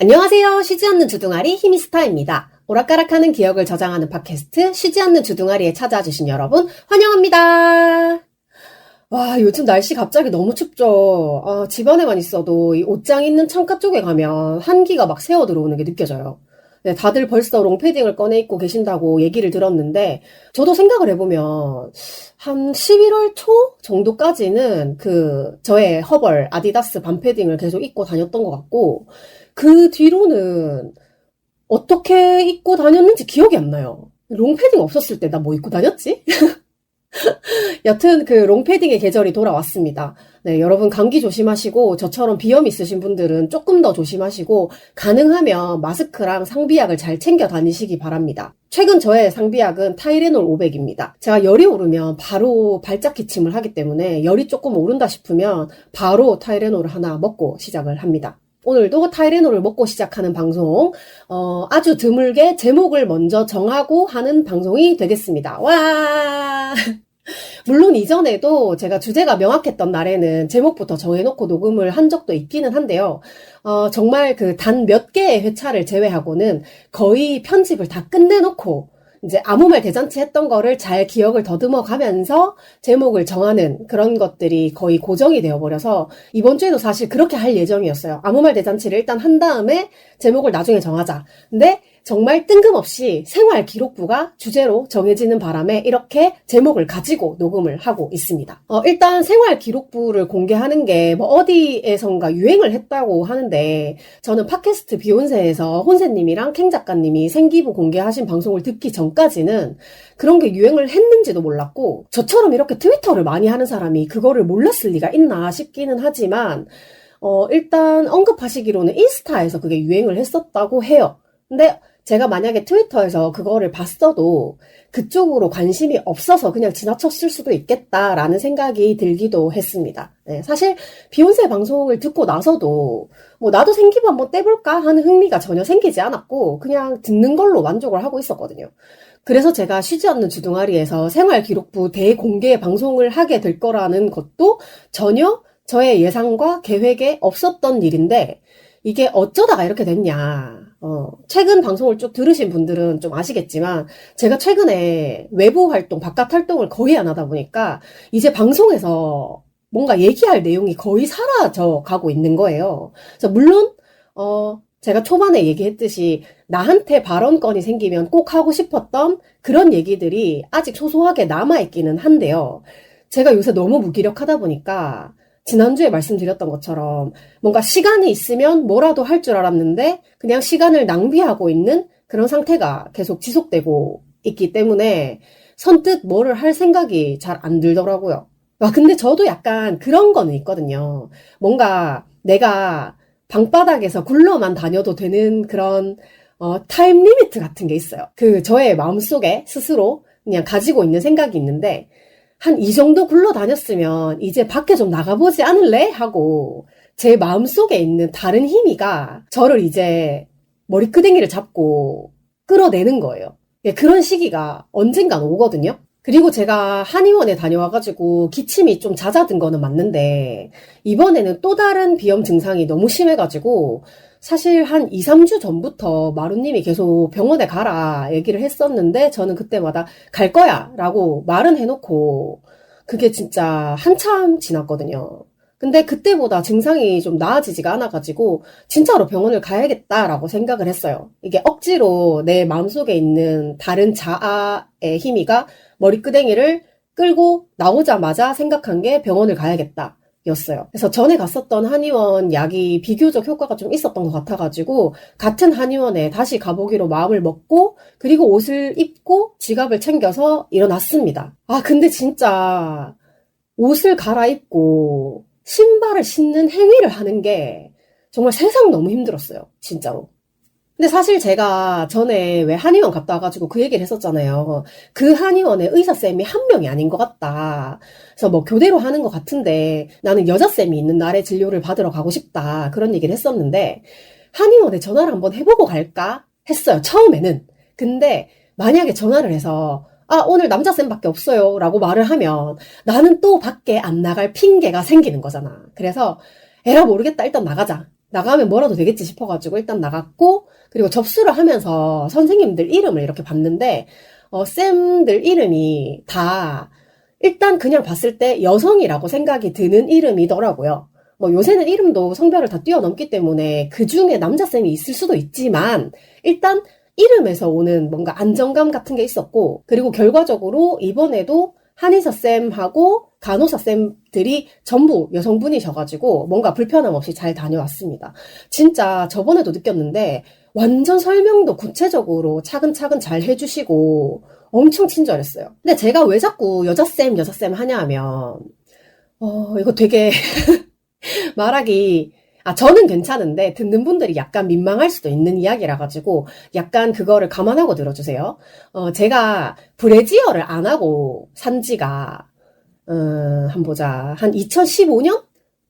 안녕하세요. 쉬지 않는 주둥아리 히미스타입니다. 오락가락하는 기억을 저장하는 팟캐스트 쉬지 않는 주둥아리에 찾아주신 여러분 환영합니다. 와, 요즘 날씨 갑자기 너무 춥죠. 집 안에만 있어도 이 옷장 있는 창가 쪽에 가면 한기가 막 새어 들어오는 게 느껴져요. 네, 다들 벌써 롱패딩을 꺼내 입고 계신다고 얘기를 들었는데 저도 생각을 해보면 한 11월 초 정도까지는 저의 허벌 아디다스 반패딩을 계속 입고 다녔던 것 같고 그 뒤로는 어떻게 입고 다녔는지 기억이 안 나요. 롱패딩 없었을 때 나 뭐 입고 다녔지? 여튼 롱패딩의 계절이 돌아왔습니다. 네, 여러분 감기 조심하시고 저처럼 비염 있으신 분들은 조금 더 조심하시고 가능하면 마스크랑 상비약을 잘 챙겨 다니시기 바랍니다. 최근 저의 상비약은 타이레놀 500입니다. 제가 열이 오르면 바로 발작 기침을 하기 때문에 열이 조금 오른다 싶으면 바로 타이레놀을 하나 먹고 시작을 합니다. 오늘도 타이레놀을 먹고 시작하는 방송, 아주 드물게 제목을 먼저 정하고 하는 방송이 되겠습니다. 와! 물론 이전에도 제가 주제가 명확했던 날에는 제목부터 정해놓고 녹음을 한 적도 있기는 한데요. 정말 단 몇 개의 회차를 제외하고는 거의 편집을 다 끝내놓고 이제 아무 말 대잔치 했던 거를 잘 기억을 더듬어 가면서 제목을 정하는 그런 것들이 거의 고정이 되어버려서 이번 주에도 사실 그렇게 할 예정이었어요. 아무 말 대잔치를 일단 한 다음에 제목을 나중에 정하자. 근데 정말 뜬금없이 생활 기록부가 주제로 정해지는 바람에 이렇게 제목을 가지고 녹음을 하고 있습니다. 일단 생활 기록부를 공개하는 게 뭐 어디에선가 유행을 했다고 하는데 저는 팟캐스트 비욘세에서 혼세님이랑 캥 작가님이 생기부 공개하신 방송을 듣기 전까지는 그런 게 유행을 했는지도 몰랐고 저처럼 이렇게 트위터를 많이 하는 사람이 그거를 몰랐을 리가 있나 싶기는 하지만 일단 언급하시기로는 인스타에서 그게 유행을 했었다고 해요. 근데 제가 만약에 트위터에서 그거를 봤어도 그쪽으로 관심이 없어서 그냥 지나쳤을 수도 있겠다라는 생각이 들기도 했습니다. 네, 사실 비욘세 방송을 듣고 나서도 뭐 나도 생기부 한번 떼볼까 하는 흥미가 전혀 생기지 않았고 그냥 듣는 걸로 만족을 하고 있었거든요. 그래서 제가 쉬지 않는 주둥아리에서 생활 기록부 대공개 방송을 하게 될 거라는 것도 전혀 저의 예상과 계획에 없었던 일인데 이게 어쩌다가 이렇게 됐냐. 최근 방송을 쭉 들으신 분들은 좀 아시겠지만 제가 최근에 외부 활동, 바깥 활동을 거의 안 하다 보니까 이제 방송에서 뭔가 얘기할 내용이 거의 사라져 가고 있는 거예요. 그래서 물론 제가 초반에 얘기했듯이 나한테 발언권이 생기면 꼭 하고 싶었던 그런 얘기들이 아직 소소하게 남아있기는 한데요. 제가 요새 너무 무기력하다 보니까 지난주에 말씀드렸던 것처럼 뭔가 시간이 있으면 뭐라도 할 줄 알았는데 그냥 시간을 낭비하고 있는 그런 상태가 계속 지속되고 있기 때문에 선뜻 뭐를 할 생각이 잘 안 들더라고요. 근데 저도 약간 그런 거는 있거든요. 뭔가 내가 방바닥에서 굴러만 다녀도 되는 그런 타임 리미트 같은 게 있어요. 저의 마음속에 스스로 그냥 가지고 있는 생각이 있는데 한 이 정도 굴러다녔으면 이제 밖에 좀 나가보지 않을래? 하고 제 마음속에 있는 다른 힘이가 저를 이제 머리끄댕이를 잡고 끌어내는 거예요. 그런 시기가 언젠간 오거든요. 그리고 제가 한의원에 다녀와가지고 기침이 좀 잦아든 거는 맞는데 이번에는 또 다른 비염 증상이 너무 심해가지고 사실 한 2, 3주 전부터 마루님이 계속 병원에 가라 얘기를 했었는데 저는 그때마다 갈 거야 라고 말은 해놓고 그게 진짜 한참 지났거든요. 근데 그때보다 증상이 좀 나아지지가 않아가지고 진짜로 병원을 가야겠다라고 생각을 했어요. 이게 억지로 내 마음속에 있는 다른 자아의 힘이가 머리끄댕이를 끌고 나오자마자 생각한 게 병원을 가야겠다. 였어요. 그래서 전에 갔었던 한의원 약이 비교적 효과가 좀 있었던 것 같아가지고 같은 한의원에 다시 가보기로 마음을 먹고 그리고 옷을 입고 지갑을 챙겨서 일어났습니다. 근데 진짜 옷을 갈아입고 신발을 신는 행위를 하는 게 정말 세상 너무 힘들었어요. 진짜로. 근데 사실 제가 전에 왜 한의원 갔다 와가지고 그 얘기를 했었잖아요. 그 한의원에 의사쌤이 한 명이 아닌 것 같다. 그래서 뭐 교대로 하는 것 같은데 나는 여자쌤이 있는 날에 진료를 받으러 가고 싶다. 그런 얘기를 했었는데 한의원에 전화를 한번 해보고 갈까 했어요. 처음에는. 근데 만약에 전화를 해서 오늘 남자쌤밖에 없어요 라고 말을 하면 나는 또 밖에 안 나갈 핑계가 생기는 거잖아. 그래서 에라 모르겠다 일단 나가자. 나가면 뭐라도 되겠지 싶어가지고 일단 나갔고, 그리고 접수를 하면서 선생님들 이름을 이렇게 봤는데, 쌤들 이름이 다 일단 그냥 봤을 때 여성이라고 생각이 드는 이름이더라고요. 뭐 요새는 이름도 성별을 다 뛰어넘기 때문에 그 중에 남자쌤이 있을 수도 있지만, 일단 이름에서 오는 뭔가 안정감 같은 게 있었고, 그리고 결과적으로 이번에도 한의사쌤하고 간호사쌤들이 전부 여성분이셔가지고 뭔가 불편함 없이 잘 다녀왔습니다. 진짜 저번에도 느꼈는데 완전 설명도 구체적으로 차근차근 잘 해주시고 엄청 친절했어요. 근데 제가 왜 자꾸 여자쌤 하냐 하면 이거 되게 말하기 저는 괜찮은데 듣는 분들이 약간 민망할 수도 있는 이야기라 가지고 약간 그거를 감안하고 들어주세요. 제가 브래지어를 안 하고 산 지가 한번 보자. 한 2015년?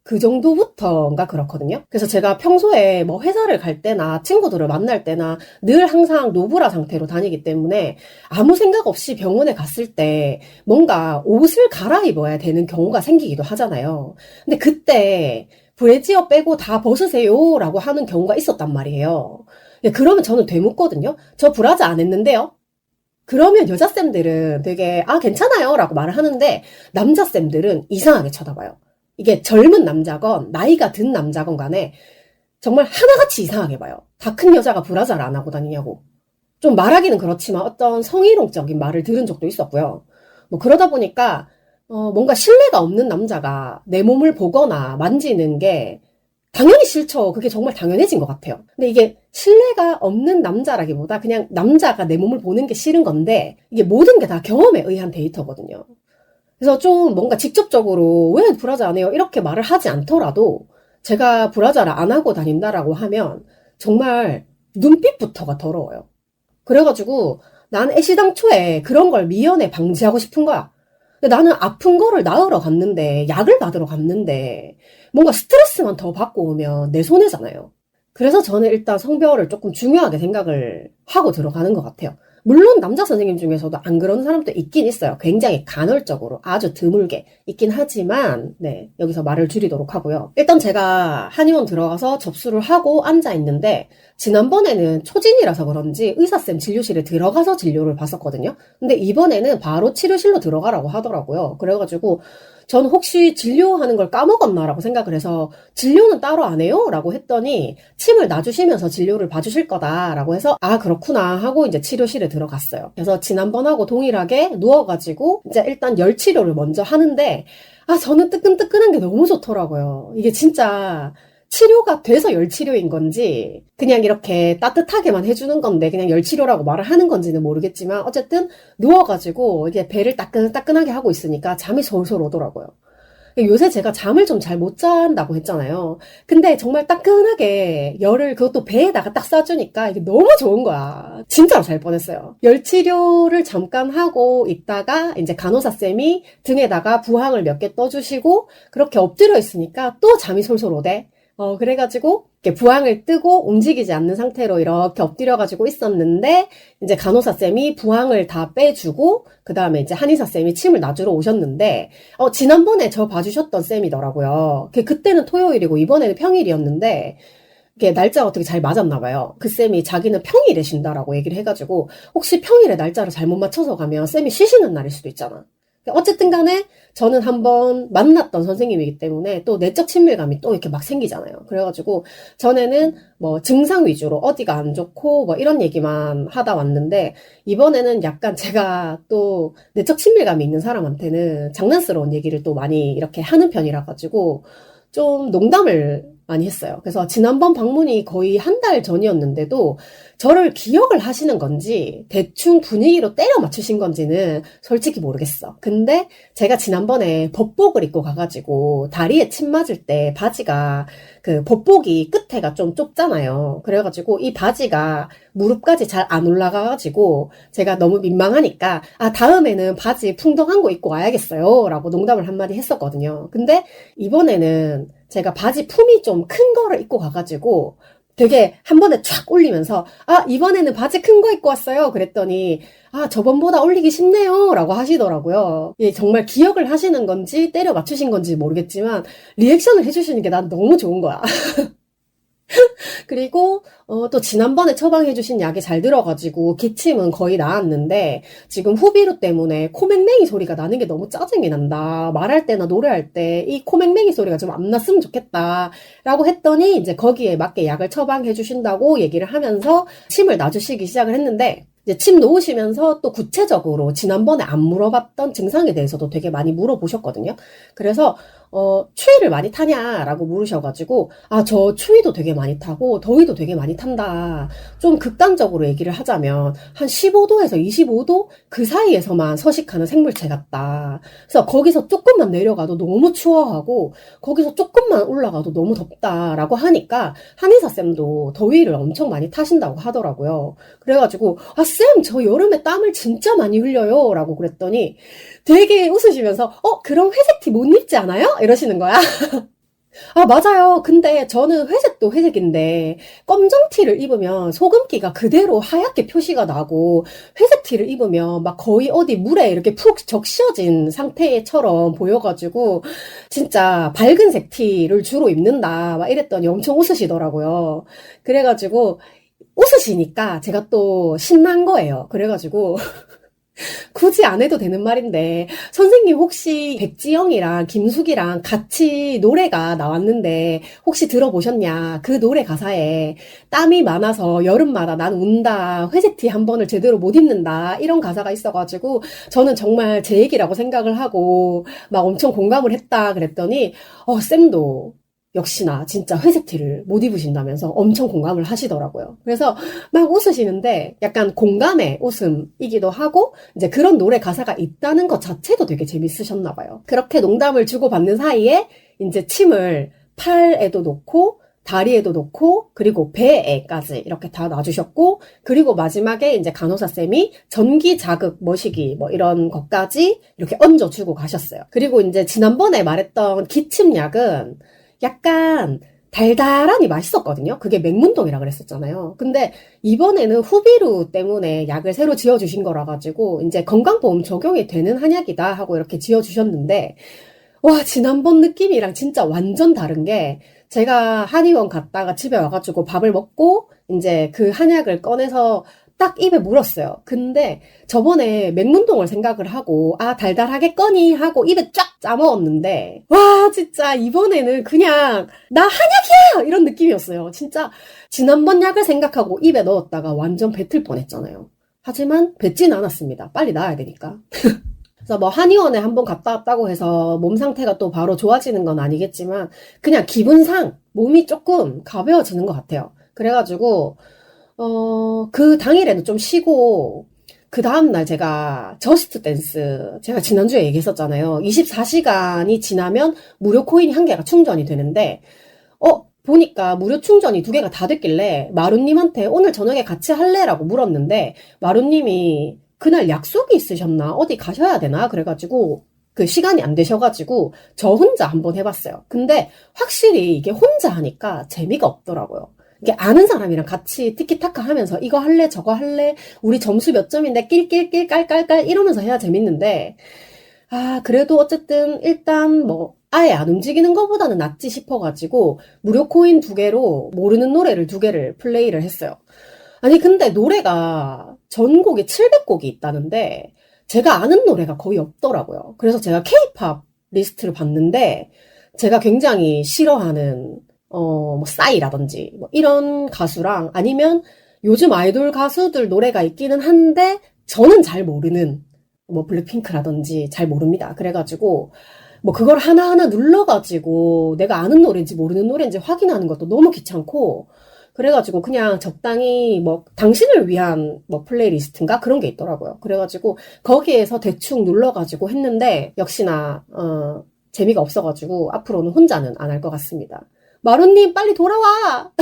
그 정도부터인가 그렇거든요. 그래서 제가 평소에 뭐 회사를 갈 때나 친구들을 만날 때나 늘 항상 노브라 상태로 다니기 때문에 아무 생각 없이 병원에 갔을 때 뭔가 옷을 갈아입어야 되는 경우가 생기기도 하잖아요. 근데 그때 브래지어 빼고 다 벗으세요 라고 하는 경우가 있었단 말이에요. 그러면 저는 되묻거든요. 저 브라자 안 했는데요. 그러면 여자쌤들은 되게 괜찮아요 라고 말을 하는데 남자쌤들은 이상하게 쳐다봐요. 이게 젊은 남자건 나이가 든 남자건 간에 정말 하나같이 이상하게 봐요. 다 큰 여자가 브라자를 안 하고 다니냐고. 좀 말하기는 그렇지만 어떤 성희롱적인 말을 들은 적도 있었고요. 뭐 그러다 보니까 뭔가 신뢰가 없는 남자가 내 몸을 보거나 만지는 게 당연히 싫죠. 그게 정말 당연해진 것 같아요. 근데 이게 신뢰가 없는 남자라기보다 그냥 남자가 내 몸을 보는 게 싫은 건데 이게 모든 게 다 경험에 의한 데이터거든요. 그래서 좀 뭔가 직접적으로 왜 브라자 안 해요? 이렇게 말을 하지 않더라도 제가 브라자를 안 하고 다닌다라고 하면 정말 눈빛부터가 더러워요. 그래가지고 난 애시당초에 그런 걸 미연에 방지하고 싶은 거야. 근데 나는 아픈 거를 나으러 갔는데, 약을 받으러 갔는데, 뭔가 스트레스만 더 받고 오면 내 손해잖아요. 그래서 저는 일단 성별을 조금 중요하게 생각을 하고 들어가는 것 같아요. 물론 남자 선생님 중에서도 안 그러는 사람도 있긴 있어요. 굉장히 간헐적으로 아주 드물게 있긴 하지만 여기서 말을 줄이도록 하고요. 일단 제가 한의원 들어가서 접수를 하고 앉아 있는데 지난번에는 초진이라서 그런지 의사쌤 진료실에 들어가서 진료를 봤었거든요. 근데 이번에는 바로 치료실로 들어가라고 하더라고요. 그래가지고 저는 혹시 진료하는 걸 까먹었나라고 생각을 해서 진료는 따로 안 해요? 라고 했더니 침을 놔주시면서 진료를 봐주실 거다라고 해서 그렇구나 하고 이제 치료실에 들어갔어요. 그래서 지난번하고 동일하게 누워가지고 이제 일단 열 치료를 먼저 하는데 저는 뜨끈뜨끈한 게 너무 좋더라고요. 이게 진짜 치료가 돼서 열치료인 건지 그냥 이렇게 따뜻하게만 해주는 건데 그냥 열치료라고 말을 하는 건지는 모르겠지만 어쨌든 누워가지고 이게 배를 따끈따끈하게 하고 있으니까 잠이 솔솔 오더라고요. 요새 제가 잠을 좀 잘 못 잔다고 했잖아요. 근데 정말 따끈하게 열을 그것도 배에다가 딱 쏴주니까 이게 너무 좋은 거야. 진짜로 잘 뻔했어요. 열치료를 잠깐 하고 있다가 이제 간호사쌤이 등에다가 부항을 몇 개 떠주시고 그렇게 엎드려 있으니까 또 잠이 솔솔 오대. 그래가지고 이렇게 부항을 뜨고 움직이지 않는 상태로 이렇게 엎드려가지고 있었는데 이제 간호사쌤이 부항을 다 빼주고 그 다음에 이제 한의사쌤이 침을 놔주러 오셨는데 지난번에 저 봐주셨던 쌤이더라고요. 그때는 토요일이고 이번에는 평일이었는데 이게 날짜가 어떻게 잘 맞았나 봐요. 그 쌤이 자기는 평일에 쉰다라고 얘기를 해가지고 혹시 평일에 날짜를 잘못 맞춰서 가면 쌤이 쉬시는 날일 수도 있잖아. 어쨌든 간에 저는 한번 만났던 선생님이기 때문에 또 내적 친밀감이 또 이렇게 막 생기잖아요. 그래가지고 전에는 뭐 증상 위주로 어디가 안 좋고 뭐 이런 얘기만 하다 왔는데 이번에는 약간 제가 또 내적 친밀감이 있는 사람한테는 장난스러운 얘기를 또 많이 이렇게 하는 편이라 가지고 좀 농담을 많이 했어요. 그래서 지난번 방문이 거의 한 달 전이었는데도 저를 기억을 하시는 건지 대충 분위기로 때려 맞추신 건지는 솔직히 모르겠어. 근데 제가 지난번에 법복을 입고 가가지고 다리에 침 맞을 때 바지가 그 법복이 끝에가 좀 좁잖아요. 그래가지고 이 바지가 무릎까지 잘 안 올라가가지고 제가 너무 민망하니까 다음에는 바지 풍덩한 거 입고 와야겠어요 라고 농담을 한마디 했었거든요. 근데 이번에는 제가 바지 품이 좀 큰 거를 입고 가가지고 되게 한 번에 쫙 올리면서 이번에는 바지 큰 거 입고 왔어요 그랬더니 저번보다 올리기 쉽네요 라고 하시더라고요. 정말 기억을 하시는 건지 때려 맞추신 건지 모르겠지만 리액션을 해주시는 게 난 너무 좋은 거야. 그리고 또 지난번에 처방해주신 약이 잘 들어가지고 기침은 거의 나았는데 지금 후비루 때문에 코맹맹이 소리가 나는 게 너무 짜증이 난다. 말할 때나 노래할 때 이 코맹맹이 소리가 좀 안 났으면 좋겠다. 라고 했더니 이제 거기에 맞게 약을 처방해주신다고 얘기를 하면서 침을 놔주시기 시작을 했는데 이제 침 놓으시면서 또 구체적으로 지난번에 안 물어봤던 증상에 대해서도 되게 많이 물어보셨거든요. 그래서 추위를 많이 타냐라고 물으셔가지고 저 추위도 되게 많이 타고 더위도 되게 많이 탄다. 좀 극단적으로 얘기를 하자면 한 15도에서 25도 그 사이에서만 서식하는 생물체 같다. 그래서 거기서 조금만 내려가도 너무 추워하고 거기서 조금만 올라가도 너무 덥다라고 하니까 한의사쌤도 더위를 엄청 많이 타신다고 하더라고요. 그래가지고 쌤, 저 여름에 땀을 진짜 많이 흘려요 라고 그랬더니 되게 웃으시면서 그럼 회색티 못 입지 않아요? 이러시는 거야. 맞아요. 근데 저는 회색도 회색인데 검정티를 입으면 소금기가 그대로 하얗게 표시가 나고 회색티를 입으면 막 거의 어디 물에 이렇게 푹 적셔진 상태처럼 보여가지고 진짜 밝은색 티를 주로 입는다 막 이랬더니 엄청 웃으시더라고요. 그래가지고 웃으시니까 제가 또 신난 거예요. 그래가지고 굳이 안 해도 되는 말인데 선생님 혹시 백지영이랑 김숙이랑 같이 노래가 나왔는데 혹시 들어보셨냐? 그 노래 가사에 땀이 많아서 여름마다 난 운다. 회색티 한 번을 제대로 못 입는다. 이런 가사가 있어가지고 저는 정말 제 얘기라고 생각을 하고 막 엄청 공감을 했다 그랬더니 쌤도 역시나 진짜 회색티를 못 입으신다면서 엄청 공감을 하시더라고요. 그래서 막 웃으시는데 약간 공감의 웃음이기도 하고 이제 그런 노래 가사가 있다는 것 자체도 되게 재밌으셨나 봐요. 그렇게 농담을 주고받는 사이에 이제 침을 팔에도 놓고 다리에도 놓고 그리고 배에까지 이렇게 다 놔주셨고 그리고 마지막에 이제 간호사쌤이 전기 자극 머시기 뭐 이런 것까지 이렇게 얹어주고 가셨어요. 그리고 이제 지난번에 말했던 기침약은 약간 달달하니 맛있었거든요. 그게 맹문동이라 그랬었잖아요. 근데 이번에는 후비루 때문에 약을 새로 지어주신 거라 가지고 이제 건강보험 적용이 되는 한약이다 하고 이렇게 지어주셨는데 와, 지난번 느낌이랑 진짜 완전 다른 게 제가 한의원 갔다가 집에 와가지고 밥을 먹고 이제 그 한약을 꺼내서 딱 입에 물었어요. 근데 저번에 맹문동을 생각을 하고 달달하겠거니 하고 입에 쫙 짜먹었는데 와 진짜 이번에는 그냥 나 한약이야! 이런 느낌이었어요. 진짜 지난번 약을 생각하고 입에 넣었다가 완전 뱉을 뻔했잖아요. 하지만 뱉진 않았습니다. 빨리 나아야 되니까. 그래서 뭐 한의원에 한번 갔다 왔다고 해서 몸 상태가 또 바로 좋아지는 건 아니겠지만 그냥 기분상 몸이 조금 가벼워지는 것 같아요. 그래가지고 그 당일에는 좀 쉬고, 그 다음날 제가 저스트 댄스, 제가 지난주에 얘기했었잖아요. 24시간이 지나면 무료 코인이 1개가 충전이 되는데, 보니까 무료 충전이 2개가 다 됐길래, 마루님한테 오늘 저녁에 같이 할래라고 물었는데, 마루님이 그날 약속이 있으셨나? 어디 가셔야 되나? 그래가지고, 그 시간이 안 되셔가지고, 저 혼자 한번 해봤어요. 근데 확실히 이게 혼자 하니까 재미가 없더라고요. 이게 아는 사람이랑 같이 티키타카 하면서 이거 할래 저거 할래 우리 점수 몇 점인데 낄낄낄 깔깔깔 이러면서 해야 재밌는데 그래도 어쨌든 일단 뭐 아예 안 움직이는 것보다는 낫지 싶어가지고 무료 코인 2개로 모르는 노래를 2개를 플레이를 했어요. 아니 근데 노래가 전곡이 700곡이 있다는데 제가 아는 노래가 거의 없더라고요. 그래서 제가 K-팝 리스트를 봤는데 제가 굉장히 싫어하는 뭐 싸이라든지 뭐 이런 가수랑 아니면 요즘 아이돌 가수들 노래가 있기는 한데 저는 잘 모르는 뭐 블랙핑크라든지 잘 모릅니다. 그래가지고 뭐 그걸 하나하나 눌러가지고 내가 아는 노래인지 모르는 노래인지 확인하는 것도 너무 귀찮고 그래가지고 그냥 적당히 뭐 당신을 위한 뭐 플레이리스트인가 그런 게 있더라고요. 그래가지고 거기에서 대충 눌러가지고 했는데 역시나 재미가 없어가지고 앞으로는 혼자는 안 할 것 같습니다. 마루님 빨리 돌아와!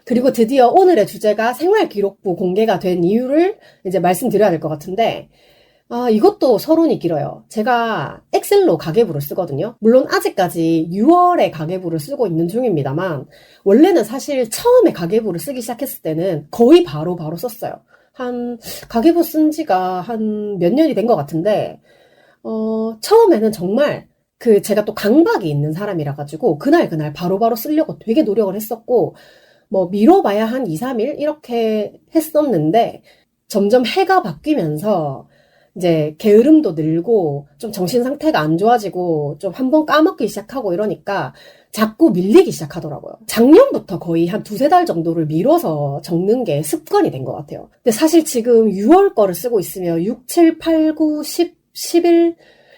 그리고 드디어 오늘의 주제가 생활기록부 공개가 된 이유를 이제 말씀드려야 될 것 같은데 이것도 서론이 길어요. 제가 엑셀로 가계부를 쓰거든요. 물론 아직까지 6월에 가계부를 쓰고 있는 중입니다만 원래는 사실 처음에 가계부를 쓰기 시작했을 때는 거의 바로 썼어요. 가계부 쓴 지가 한 몇 년이 된 것 같은데 처음에는 정말 제가 또 강박이 있는 사람이라 가지고 그날 바로바로 쓰려고 되게 노력을 했었고, 뭐 미뤄봐야 한 2, 3일 이렇게 했었는데 점점 해가 바뀌면서 이제 게으름도 늘고 좀 정신 상태가 안 좋아지고 좀 한번 까먹기 시작하고 이러니까 자꾸 밀리기 시작하더라고요. 작년부터 거의 한 두세 달 정도를 미뤄서 적는 게 습관이 된 것 같아요. 근데 사실 지금 6월 거를 쓰고 있으면 6, 7, 8, 9, 10, 11,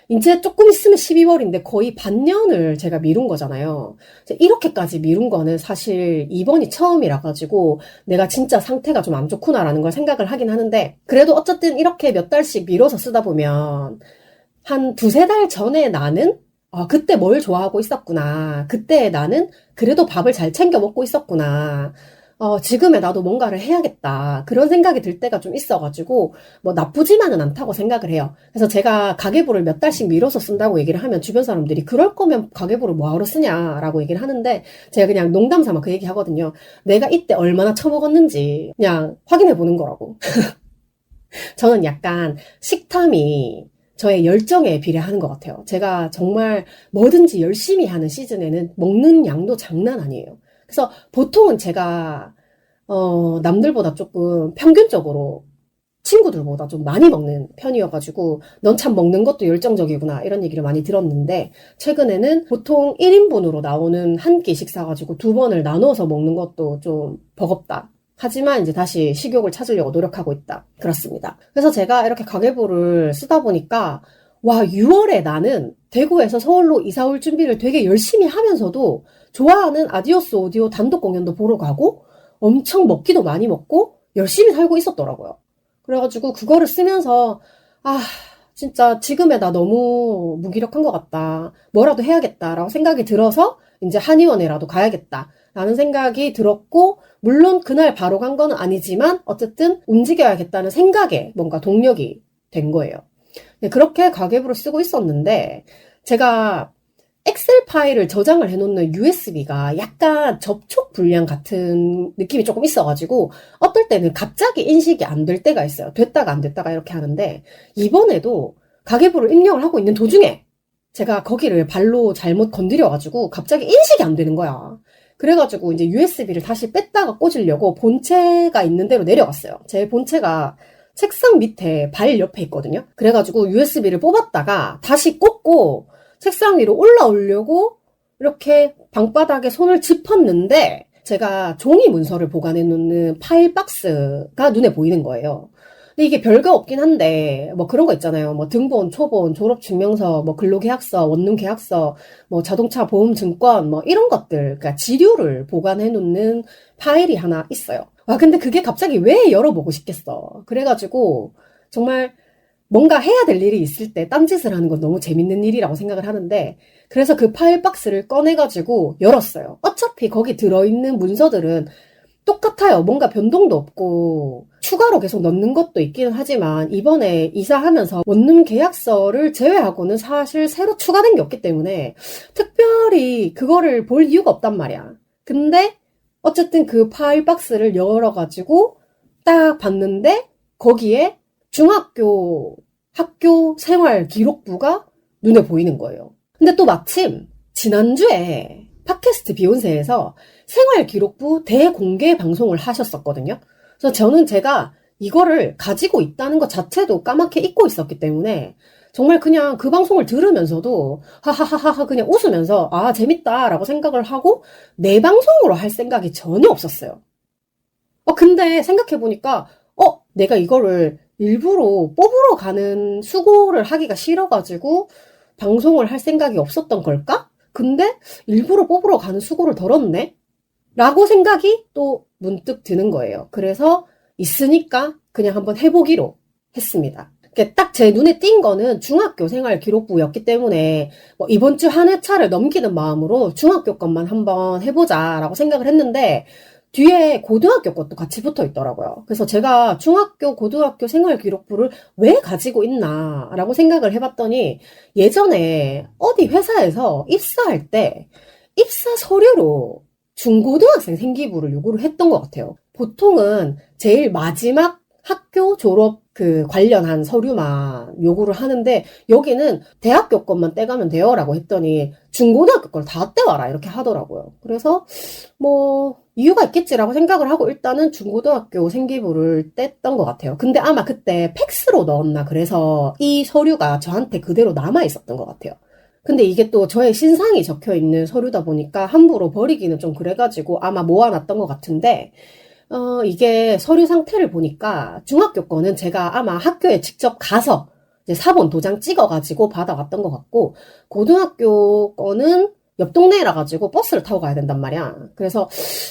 이제 조금 있으면 12월인데 거의 반년을 제가 미룬 거잖아요. 이렇게까지 미룬 거는 사실 이번이 처음이라 가지고 내가 진짜 상태가 좀 안 좋구나라는 걸 생각을 하긴 하는데, 그래도 어쨌든 이렇게 몇 달씩 미뤄서 쓰다 보면 한 두세 달 전에 나는 그때 뭘 좋아하고 있었구나. 그때 나는 그래도 밥을 잘 챙겨 먹고 있었구나. 지금의 나도 뭔가를 해야겠다. 그런 생각이 들 때가 좀 있어가지고, 뭐 나쁘지만은 않다고 생각을 해요. 그래서 제가 가계부를 몇 달씩 미뤄서 쓴다고 얘기를 하면 주변 사람들이 그럴 거면 가계부를 뭐하러 쓰냐라고 얘기를 하는데, 제가 그냥 농담 삼아 그 얘기 하거든요. 내가 이때 얼마나 처먹었는지 그냥 확인해 보는 거라고. 저는 약간 식탐이 저의 열정에 비례하는 것 같아요. 제가 정말 뭐든지 열심히 하는 시즌에는 먹는 양도 장난 아니에요. 그래서 보통은 제가 남들보다 조금 평균적으로 친구들보다 좀 많이 먹는 편이어가지고 넌 참 먹는 것도 열정적이구나 이런 얘기를 많이 들었는데, 최근에는 보통 1인분으로 나오는 한 끼씩 사가지고 두 번을 나눠서 먹는 것도 좀 버겁다. 하지만 이제 다시 식욕을 찾으려고 노력하고 있다. 그렇습니다. 그래서 제가 이렇게 가계부를 쓰다 보니까 와, 6월에 나는 대구에서 서울로 이사 올 준비를 되게 열심히 하면서도 좋아하는 아디오스 오디오 단독 공연도 보러 가고 엄청 먹기도 많이 먹고 열심히 살고 있었더라고요. 그래가지고 그거를 쓰면서 진짜 지금의 나 너무 무기력한 것 같다. 뭐라도 해야겠다라고 생각이 들어서 이제 한의원에라도 가야겠다. 라는 생각이 들었고, 물론 그날 바로 간 건 아니지만 어쨌든 움직여야겠다는 생각에 뭔가 동력이 된 거예요. 네, 그렇게 가계부를 쓰고 있었는데, 제가 엑셀 파일을 저장을 해놓는 USB가 약간 접촉 불량 같은 느낌이 조금 있어가지고 어떨 때는 갑자기 인식이 안 될 때가 있어요. 됐다가 안 됐다가 이렇게 하는데, 이번에도 가계부를 입력을 하고 있는 도중에 제가 거기를 발로 잘못 건드려가지고 갑자기 인식이 안 되는 거야. 그래가지고 이제 USB를 다시 뺐다가 꽂으려고 본체가 있는 대로 내려갔어요. 제 본체가 책상 밑에 발 옆에 있거든요. 그래가지고 USB를 뽑았다가 다시 꽂고 책상 위로 올라오려고 이렇게 방바닥에 손을 짚었는데, 제가 종이 문서를 보관해 놓는 파일 박스가 눈에 보이는 거예요. 근데 이게 별거 없긴 한데, 뭐 그런 거 있잖아요. 뭐 등본, 초본, 졸업증명서, 뭐 근로계약서, 원룸계약서, 뭐 자동차 보험증권, 뭐 이런 것들, 그러니까 지료를 보관해 놓는 파일이 하나 있어요. 근데 그게 갑자기 왜 열어보고 싶겠어. 그래가지고 정말 뭔가 해야 될 일이 있을 때 딴짓을 하는 건 너무 재밌는 일이라고 생각을 하는데, 그래서 그 파일 박스를 꺼내가지고 열었어요. 어차피 거기 들어있는 문서들은 똑같아요. 뭔가 변동도 없고 추가로 계속 넣는 것도 있기는 하지만 이번에 이사하면서 원룸 계약서를 제외하고는 사실 새로 추가된 게 없기 때문에 특별히 그거를 볼 이유가 없단 말이야. 근데 어쨌든 그 파일 박스를 열어가지고 딱 봤는데 거기에 중학교 학교 생활 기록부가 눈에 보이는 거예요. 근데 또 마침 지난주에 팟캐스트 비욘세에서 생활기록부 대공개 방송을 하셨었거든요. 그래서 저는 제가 이거를 가지고 있다는 것 자체도 까맣게 잊고 있었기 때문에 정말 그냥 그 방송을 들으면서도 하하하하 그냥 웃으면서 재밌다라고 생각을 하고 내 방송으로 할 생각이 전혀 없었어요. 근데 생각해보니까 내가 이거를 일부러 뽑으러 가는 수고를 하기가 싫어가지고 방송을 할 생각이 없었던 걸까? 근데 일부러 뽑으러 가는 수고를 덜었네? 라고 생각이 또 문득 드는 거예요. 그래서 있으니까 그냥 한번 해보기로 했습니다. 딱 제 눈에 띈 거는 중학교 생활 기록부였기 때문에 뭐 이번 주 한 회차를 넘기는 마음으로 중학교 것만 한번 해보자 라고 생각을 했는데, 뒤에 고등학교 것도 같이 붙어 있더라고요. 그래서 제가 중학교, 고등학교 생활 기록부를 왜 가지고 있나 라고 생각을 해봤더니, 예전에 어디 회사에서 입사할 때 입사 서류로 중고등학생 생기부를 요구를 했던 것 같아요. 보통은 제일 마지막 학교 졸업 관련한 서류만 요구를 하는데, 여기는 대학교 것만 떼가면 돼요 라고 했더니 중고등학교 걸 다 떼와라 이렇게 하더라고요. 그래서 뭐 이유가 있겠지라고 생각을 하고 일단은 중고등학교 생기부를 뗐던 것 같아요. 근데 아마 그때 팩스로 넣었나 그래서 이 서류가 저한테 그대로 남아 있었던 것 같아요. 근데 이게 또 저의 신상이 적혀 있는 서류다 보니까 함부로 버리기는 좀 그래가지고 아마 모아놨던 것 같은데, 이게 서류 상태를 보니까 중학교 거는 제가 아마 학교에 직접 가서 이제 사본 도장 찍어가지고 받아왔던 것 같고, 고등학교 거는 옆 동네라 가지고 버스를 타고 가야 된단 말이야. 그래서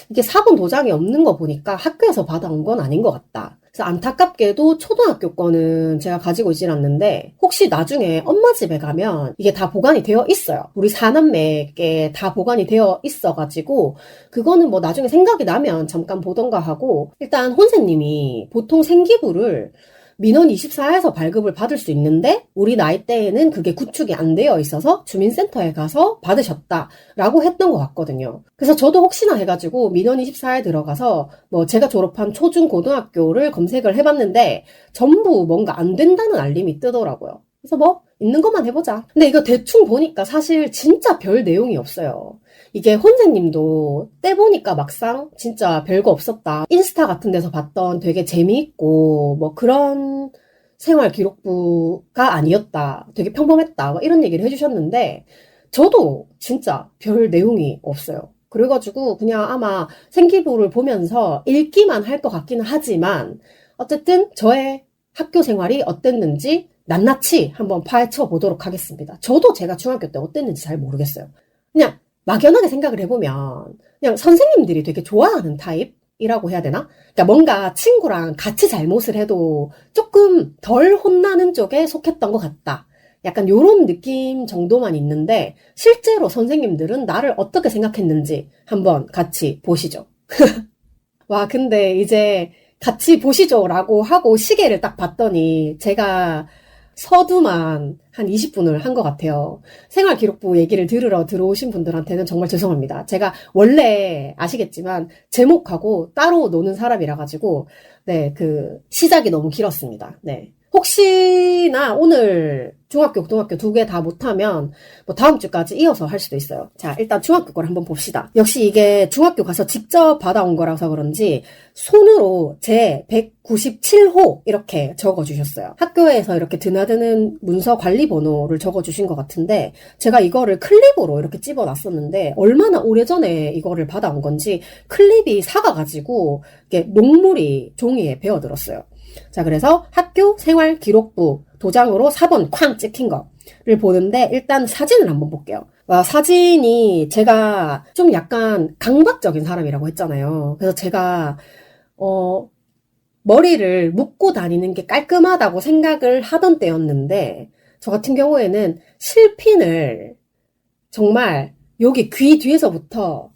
이게 사본 도장이 없는 거 보니까 학교에서 받아온 건 아닌 것 같다. 그래서 안타깝게도 초등학교 거는 제가 가지고 있진 않는데, 혹시 나중에 엄마 집에 가면 이게 다 보관이 되어 있어요. 우리 사남매께 다 보관이 되어 있어가지고 그거는 뭐 나중에 생각이 나면 잠깐 보던가 하고, 일단 혼세님이 보통 생기부를 민원 24에서 발급을 받을 수 있는데 우리 나이 때에는 그게 구축이 안 되어 있어서 주민센터에 가서 받으셨다라고 했던 것 같거든요. 그래서 저도 혹시나 해가지고 민원 24에 들어가서 뭐 제가 졸업한 초중 고등학교를 검색을 해봤는데 전부 뭔가 안 된다는 알림이 뜨더라고요. 그래서 뭐 있는 것만 해보자. 근데 이거 대충 보니까 사실 진짜 별 내용이 없어요. 이게 혼세님도 떼보니까 막상 진짜 별거 없었다. 인스타 같은 데서 봤던 되게 재미있고 뭐 그런 생활 기록부가 아니었다. 되게 평범했다. 뭐 이런 얘기를 해주셨는데 저도 진짜 별 내용이 없어요. 그래가지고 그냥 아마 생기부를 보면서 읽기만 할 것 같기는 하지만 어쨌든 저의 학교 생활이 어땠는지 낱낱이 한번 파헤쳐 보도록 하겠습니다. 저도 제가 중학교 때 어땠는지 잘 모르겠어요. 그냥 막연하게 생각을 해보면 그냥 선생님들이 되게 좋아하는 타입이라고 해야 되나? 그러니까 뭔가 친구랑 같이 잘못을 해도 조금 덜 혼나는 쪽에 속했던 것 같다. 약간 요런 느낌 정도만 있는데 실제로 선생님들은 나를 어떻게 생각했는지 한번 같이 보시죠. 와, 근데 이제 같이 보시죠라고 하고 시계를 딱 봤더니 제가 서두만 한 20분을 한 것 같아요. 생활기록부 얘기를 들으러 들어오신 분들한테는 정말 죄송합니다. 제가 원래 아시겠지만 제목하고 따로 노는 사람이라 가지고 네, 시작이 너무 길었습니다. 네. 혹시나 오늘 중학교, 고등학교 두 개 다 못하면 뭐 다음 주까지 이어서 할 수도 있어요. 자, 일단 중학교 걸 한번 봅시다. 역시 이게 중학교 가서 직접 받아온 거라서 그런지 손으로 제 197호 이렇게 적어주셨어요. 학교에서 이렇게 드나드는 문서 관리 번호를 적어주신 것 같은데 제가 이거를 클립으로 이렇게 집어놨었는데 얼마나 오래전에 이거를 받아온 건지 클립이 사가가지고 이게 녹물이 종이에 베어들었어요. 자, 그래서 학교 생활 기록부 도장으로 4번 쾅 찍힌 거를 보는데 일단 사진을 한번 볼게요. 와, 사진이 제가 좀 약간 강박적인 사람이라고 했잖아요. 그래서 제가 머리를 묶고 다니는 게 깔끔하다고 생각을 하던 때였는데 저 같은 경우에는 실핀을 정말 여기 귀 뒤에서부터,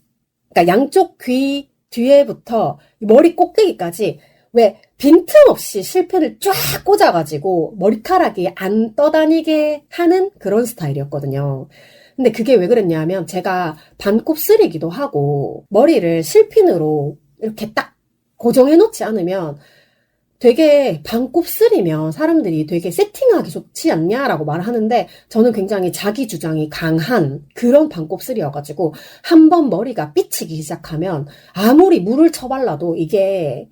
그러니까 양쪽 귀 뒤에부터 머리 꼭대기까지 왜 빈틈없이 실핀을 쫙 꽂아가지고 머리카락이 안 떠다니게 하는 그런 스타일이었거든요. 근데 그게 왜 그랬냐면 제가 반곱슬이기도 하고 머리를 실핀으로 이렇게 딱 고정해놓지 않으면 되게 반곱슬이면 사람들이 되게 세팅하기 좋지 않냐라고 말을 하는데 저는 굉장히 자기 주장이 강한 그런 반곱슬이어가지고 한번 머리가 삐치기 시작하면 아무리 물을 쳐발라도 이게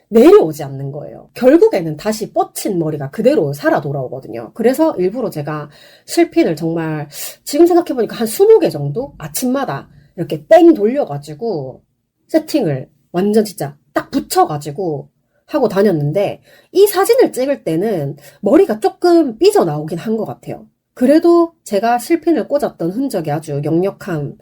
내려오지 않는 거예요. 결국에는 다시 뻗친 머리가 그대로 살아 돌아오거든요. 그래서 일부러 제가 실핀을 정말 지금 생각해보니까 한 20개 정도 아침마다 이렇게 뺑 돌려가지고 세팅을 완전 진짜 딱 붙여가지고 하고 다녔는데 이 사진을 찍을 때는 머리가 조금 삐져나오긴 한 것 같아요. 그래도 제가 실핀을 꽂았던 흔적이 아주 역력한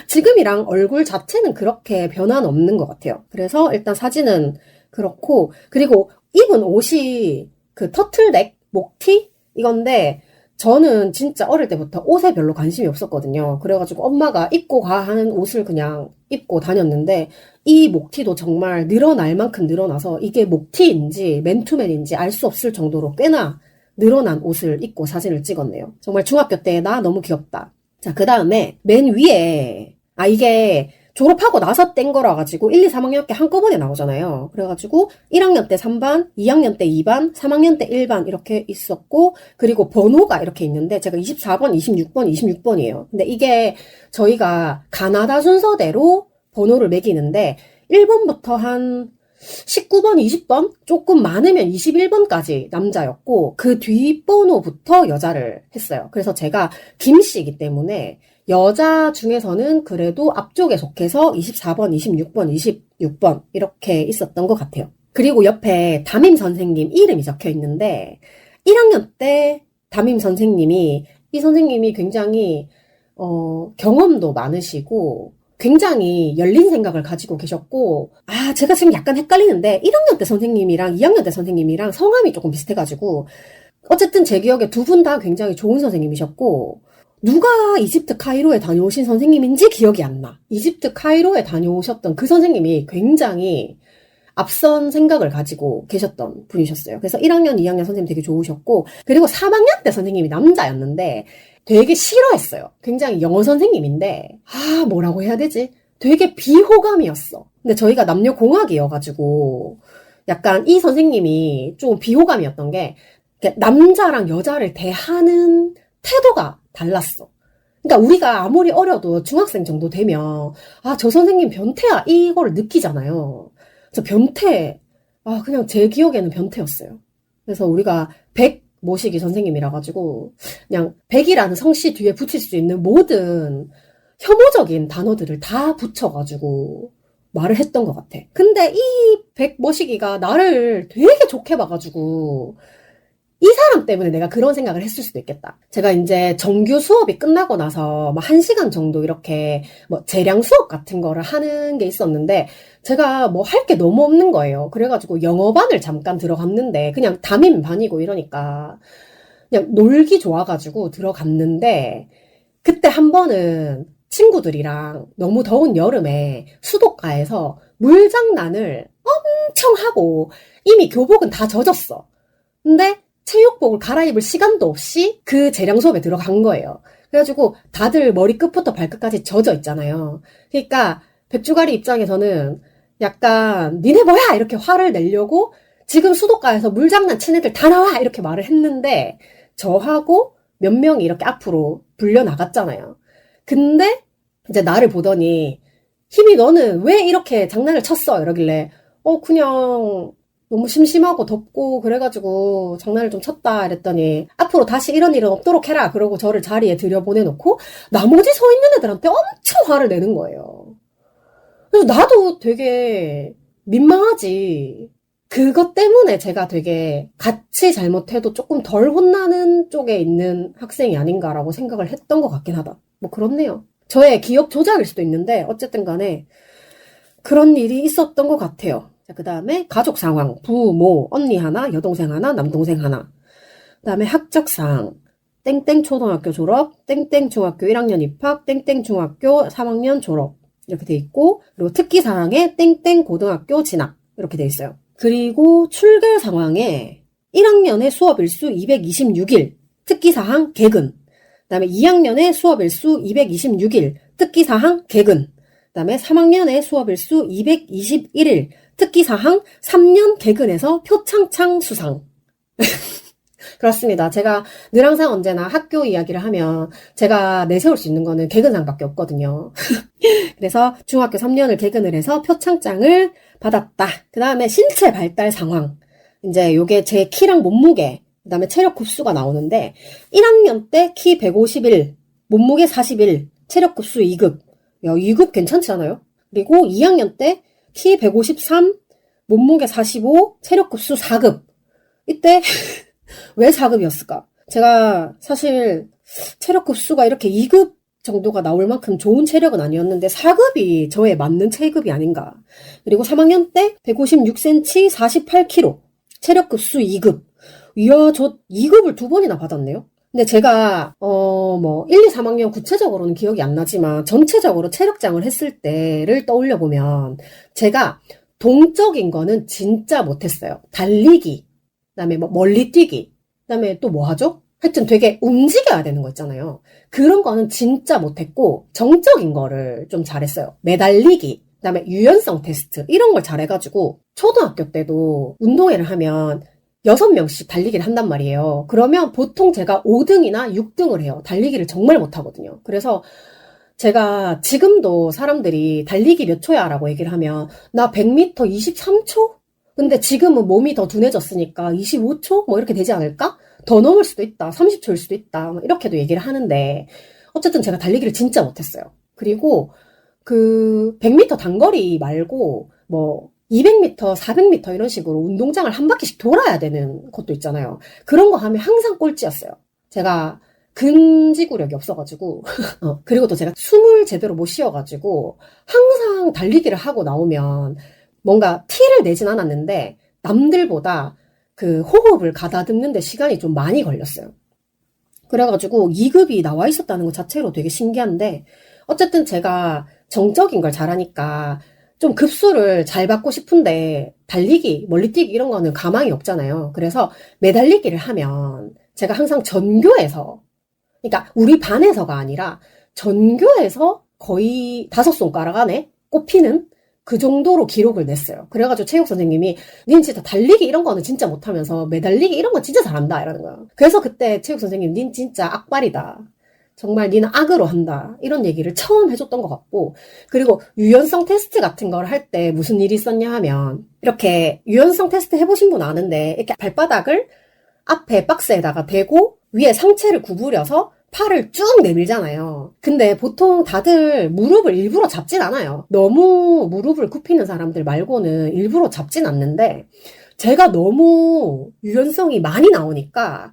지금이랑 얼굴 자체는 그렇게 변화는 없는 것 같아요. 그래서 일단 사진은 그렇고, 그리고 입은 옷이 터틀넥 목티 이건데 저는 진짜 어릴 때부터 옷에 별로 관심이 없었거든요. 그래가지고 엄마가 입고 가 하는 옷을 그냥 입고 다녔는데 이 목티도 정말 늘어날 만큼 늘어나서 이게 목티인지 맨투맨인지 알 수 없을 정도로 꽤나 늘어난 옷을 입고 사진을 찍었네요. 정말 중학교 때 나 너무 귀엽다. 자, 그 다음에 맨 위에 이게 졸업하고 나서 뗀 거라 가지고 1, 2, 3학년 때 한꺼번에 나오잖아요. 그래가지고 1학년 때 3반, 2학년 때 2반, 3학년 때 1반 이렇게 있었고, 그리고 번호가 이렇게 있는데 제가 24번, 26번, 26번이에요. 근데 이게 저희가 가나다 순서대로 번호를 매기는데 1번부터 한 19번, 20번? 조금 많으면 21번까지 남자였고, 그 뒷번호부터 여자를 했어요. 그래서 제가 김씨이기 때문에 여자 중에서는 그래도 앞쪽에 속해서 24번, 26번, 26번 이렇게 있었던 것 같아요. 그리고 옆에 담임 선생님 이름이 적혀 있는데 1학년 때 담임 선생님이 이 선생님이 굉장히 경험도 많으시고 굉장히 열린 생각을 가지고 계셨고, 제가 지금 약간 헷갈리는데 1학년 때 선생님이랑 2학년 때 선생님이랑 성함이 조금 비슷해가지고 어쨌든 제 기억에 두 분 다 굉장히 좋은 선생님이셨고, 누가 이집트 카이로에 다녀오신 선생님인지 기억이 안 나. 이집트 카이로에 다녀오셨던 그 선생님이 굉장히 앞선 생각을 가지고 계셨던 분이셨어요. 그래서 1학년, 2학년 선생님 되게 좋으셨고, 그리고 3학년 때 선생님이 남자였는데 되게 싫어했어요. 굉장히 영어 선생님인데, 뭐라고 해야 되지? 되게 비호감이었어. 근데 저희가 남녀공학이어가지고 약간 이 선생님이 좀 비호감이었던 게 남자랑 여자를 대하는 태도가 달랐어. 그러니까 우리가 아무리 어려도 중학생 정도 되면 저 선생님 변태야 이거를 느끼잖아요. 저 변태, 그냥 제 기억에는 변태였어요. 그래서 우리가 모시기 선생님이라 가지고 그냥 백이라는 성씨 뒤에 붙일 수 있는 모든 혐오적인 단어들을 다 붙여가지고 말을 했던 것 같아. 근데 이 백모시기가 나를 되게 좋게 봐가지고 이 사람 때문에 내가 그런 생각을 했을 수도 있겠다. 제가 이제 정규 수업이 끝나고 나서 1시간 정도 이렇게 재량 수업 같은 거를 하는 게 있었는데 제가 할 게 너무 없는 거예요. 그래가지고 영어반을 잠깐 들어갔는데 그냥 담임반이고 이러니까 그냥 놀기 좋아가지고 들어갔는데 그때 한 번은 친구들이랑 너무 더운 여름에 수도가에서 물장난을 엄청 하고 이미 교복은 다 젖었어. 근데 체육복을 갈아입을 시간도 없이 그 재량 수업에 들어간 거예요. 그래가지고 다들 머리끝부터 발끝까지 젖어 있잖아요. 그러니까 백주가리 입장에서는 약간 니네 뭐야 이렇게 화를 내려고 지금 수도가에서 물장난 친 애들 다 나와 이렇게 말을 했는데 저하고 몇 명이 이렇게 앞으로 불려 나갔잖아요. 근데 이제 나를 보더니 힘이 너는 왜 이렇게 장난을 쳤어 이러길래 그냥 너무 심심하고 덥고 그래가지고 장난을 좀 쳤다 이랬더니 앞으로 다시 이런 일은 없도록 해라 그러고 저를 자리에 들여보내놓고 나머지 서 있는 애들한테 엄청 화를 내는 거예요. 그래서 나도 되게 민망하지. 그것 때문에 제가 되게 같이 잘못해도 조금 덜 혼나는 쪽에 있는 학생이 아닌가라고 생각을 했던 것 같긴 하다. 그렇네요. 저의 기억 조작일 수도 있는데 어쨌든 간에 그런 일이 있었던 것 같아요. 자, 그 다음에 가족 상황, 부모, 언니 하나, 여동생 하나, 남동생 하나. 그 다음에 학적 사항, 땡땡 초등학교 졸업, 땡땡 중학교 1학년 입학, 땡땡 중학교 3학년 졸업 이렇게 돼 있고, 그리고 특기 사항에 땡땡 고등학교 진학 이렇게 돼 있어요. 그리고 출결 상황에 1학년의 수업 일수 226일, 특기 사항 개근. 그 다음에 2학년의 수업 일수 226일, 특기 사항 개근. 그 다음에 3학년의 수업 일수 221일, 특기사항 3년 개근에서 표창장 수상. 그렇습니다. 제가 늘 항상 언제나 학교 이야기를 하면 제가 내세울 수 있는 거는 개근상밖에 없거든요. 그래서 중학교 3년을 개근을 해서 표창장을 받았다. 그 다음에 신체 발달 상황. 이제 요게 제 키랑 몸무게, 그 다음에 체력 급수가 나오는데 1학년 때 키 151, 몸무게 41, 체력 급수 2급. 야, 2급 괜찮지 않아요? 그리고 2학년 때 키 153, 몸무게 45, 체력급수 4급. 이때 왜 4급이었을까? 제가 사실 체력급수가 이렇게 2급 정도가 나올 만큼 좋은 체력은 아니었는데 4급이 저에 맞는 체급이 아닌가. 그리고 3학년 때 156cm, 48kg, 체력급수 2급. 이야, 저 2급을 2번이나 받았네요. 근데 제가 1, 2, 3학년 구체적으로는 기억이 안 나지만 전체적으로 체력장을 했을 때를 떠올려 보면 제가 동적인 거는 진짜 못했어요. 달리기, 그다음에 멀리 뛰기, 그다음에 또 뭐 하죠? 하여튼 되게 움직여야 되는 거 있잖아요. 그런 거는 진짜 못했고, 정적인 거를 좀 잘했어요. 매달리기, 그다음에 유연성 테스트, 이런 걸 잘해가지고, 초등학교 때도 운동회를 하면 6명씩 달리기를 한단 말이에요. 그러면 보통 제가 5등이나 6등을 해요. 달리기를 정말 못하거든요. 그래서 제가 지금도 사람들이 달리기 몇 초야? 라고 얘기를 하면, 나 100m 23초? 근데 지금은 몸이 더 둔해졌으니까 25초? 뭐 이렇게 되지 않을까? 더 넘을 수도 있다. 30초일 수도 있다. 이렇게도 얘기를 하는데, 어쨌든 제가 달리기를 진짜 못했어요. 그리고 그 100m 단거리 말고 뭐 200m, 400m 이런 식으로 운동장을 한 바퀴씩 돌아야 되는 것도 있잖아요. 그런 거 하면 항상 꼴찌였어요. 제가 근지구력이 없어가지고 그리고 또 제가 숨을 제대로 못 쉬어가지고 항상 달리기를 하고 나오면 뭔가 티를 내진 않았는데 남들보다 그 호흡을 가다듬는 데 시간이 좀 많이 걸렸어요. 그래가지고 2급이 나와 있었다는 것 자체로 되게 신기한데, 어쨌든 제가 정적인 걸 잘하니까 좀 급수를 잘 받고 싶은데 달리기, 멀리뛰기 이런 거는 가망이 없잖아요. 그래서 매달리기를 하면 제가 항상 전교에서, 그러니까 우리 반에서가 아니라 전교에서 거의 5손가락 안에 꼽히는 그 정도로 기록을 냈어요. 그래가지고 체육 선생님이 닌 진짜 달리기 이런 거는 진짜 못하면서 매달리기 이런 건 진짜 잘한다 이러는 거예요. 그래서 그때 체육 선생님 닌 진짜 악발이다. 정말 니는 악으로 한다. 이런 얘기를 처음 해줬던 것 같고, 그리고 유연성 테스트 같은 걸 할 때 무슨 일이 있었냐 하면, 이렇게 유연성 테스트 해보신 분 아는데 이렇게 발바닥을 앞에 박스에다가 대고 위에 상체를 구부려서 팔을 쭉 내밀잖아요. 근데 보통 다들 무릎을 일부러 잡진 않아요. 너무 무릎을 굽히는 사람들 말고는 일부러 잡진 않는데, 제가 너무 유연성이 많이 나오니까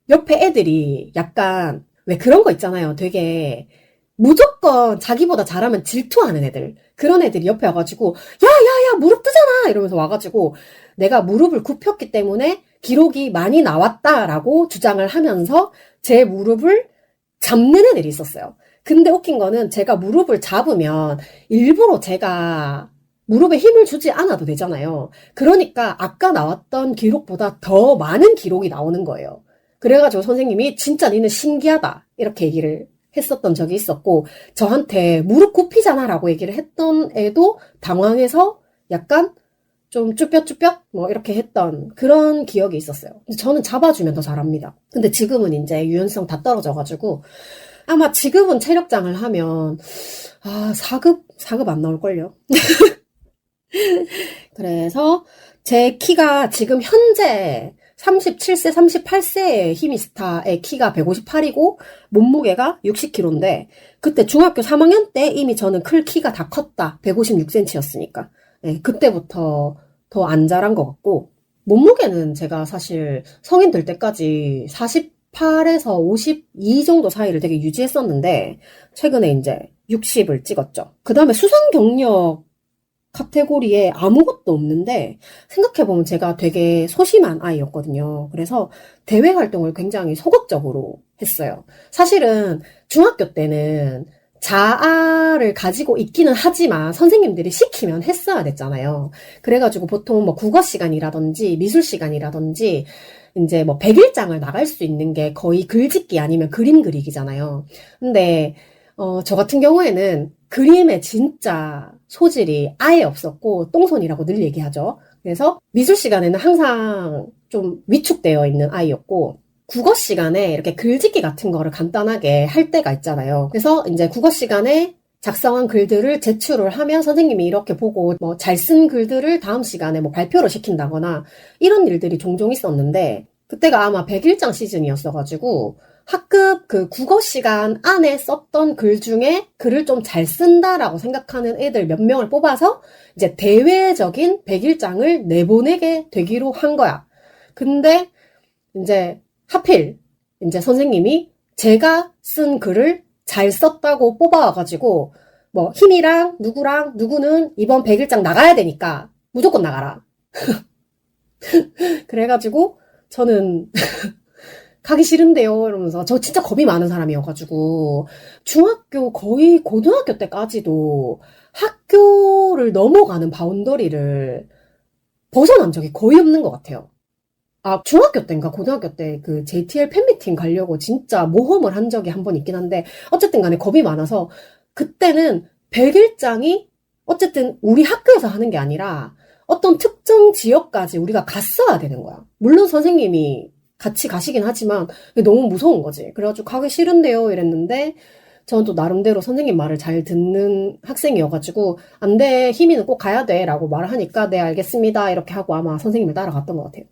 옆에 애들이 약간 왜 그런 거 있잖아요. 되게 무조건 자기보다 잘하면 질투하는 애들. 그런 애들이 옆에 와가지고 야야야 무릎 뜨잖아 이러면서 와가지고 내가 무릎을 굽혔기 때문에 기록이 많이 나왔다라고 주장을 하면서 제 무릎을 잡는 애들이 있었어요. 근데 웃긴 거는 제가 무릎을 잡으면 일부러 제가 무릎에 힘을 주지 않아도 되잖아요. 그러니까 아까 나왔던 기록보다 더 많은 기록이 나오는 거예요. 그래가지고 선생님이 진짜 니는 신기하다 이렇게 얘기를 했었던 적이 있었고, 저한테 무릎 굽히잖아 라고 얘기를 했던 애도 당황해서 약간 좀 쭈뼛쭈뼛 뭐 이렇게 했던 그런 기억이 있었어요. 근데 저는 잡아주면 더 잘합니다. 근데 지금은 이제 유연성 다 떨어져가지고 아마 지금은 체력장을 하면 4급 안 나올걸요. 그래서 제 키가 지금 현재 37세, 38세의 히미스타의 키가 158이고 몸무게가 60kg인데 그때 중학교 3학년 때 이미 저는 클 키가 다 컸다. 156cm였으니까. 네, 그때부터 더 안 자란 것 같고, 몸무게는 제가 사실 성인 될 때까지 48에서 52 정도 사이를 되게 유지했었는데 최근에 이제 60을 찍었죠. 그 다음에 수상 경력 카테고리에 아무것도 없는데 생각해보면 제가 되게 소심한 아이였거든요. 그래서 대회 활동을 굉장히 소극적으로 했어요. 사실은 중학교 때는 자아를 가지고 있기는 하지만 선생님들이 시키면 했어야 됐잖아요. 그래가지고 보통 뭐 국어 시간이라든지 미술 시간이라든지 이제 뭐 100일장을 나갈 수 있는 게 거의 글짓기 아니면 그림 그리기잖아요. 근데 저 같은 경우에는 그림에 진짜 소질이 아예 없었고 똥손이라고 늘 얘기하죠. 그래서 미술 시간에는 항상 좀 위축되어 있는 아이였고, 국어 시간에 이렇게 글짓기 같은 거를 간단하게 할 때가 있잖아요. 그래서 이제 국어 시간에 작성한 글들을 제출을 하면 선생님이 이렇게 보고 뭐 잘 쓴 글들을 다음 시간에 뭐 발표를 시킨다거나 이런 일들이 종종 있었는데, 그때가 아마 100일장 시즌이었어가지고 학급 그 국어 시간 안에 썼던 글 중에 글을 좀 잘 쓴다라고 생각하는 애들 몇 명을 뽑아서 이제 대외적인 100일장을 내보내게 되기로 한 거야. 근데 이제 하필 이제 선생님이 제가 쓴 글을 잘 썼다고 뽑아와가지고 뭐 힘이랑 누구랑 누구는 이번 100일장 나가야 되니까 무조건 나가라. 그래가지고 저는 가기 싫은데요 이러면서, 저 진짜 겁이 많은 사람이어가지고 중학교 거의 고등학교 때까지도 학교를 넘어가는 바운더리를 벗어난 적이 거의 없는 것 같아요. 중학교 때인가 고등학교 때 그 JTL 팬미팅 가려고 진짜 모험을 한 적이 한 번 있긴 한데, 어쨌든 간에 겁이 많아서, 그때는 100일장이 어쨌든 우리 학교에서 하는 게 아니라 어떤 특정 지역까지 우리가 갔어야 되는 거야. 물론 선생님이 같이 가시긴 하지만 너무 무서운 거지. 그래가지고 가기 싫은데요 이랬는데, 저는 또 나름대로 선생님 말을 잘 듣는 학생이어가지고, 안 돼, 희미는 꼭 가야 돼 라고 말을 하니까, 네 알겠습니다 이렇게 하고 아마 선생님을 따라갔던 것 같아요.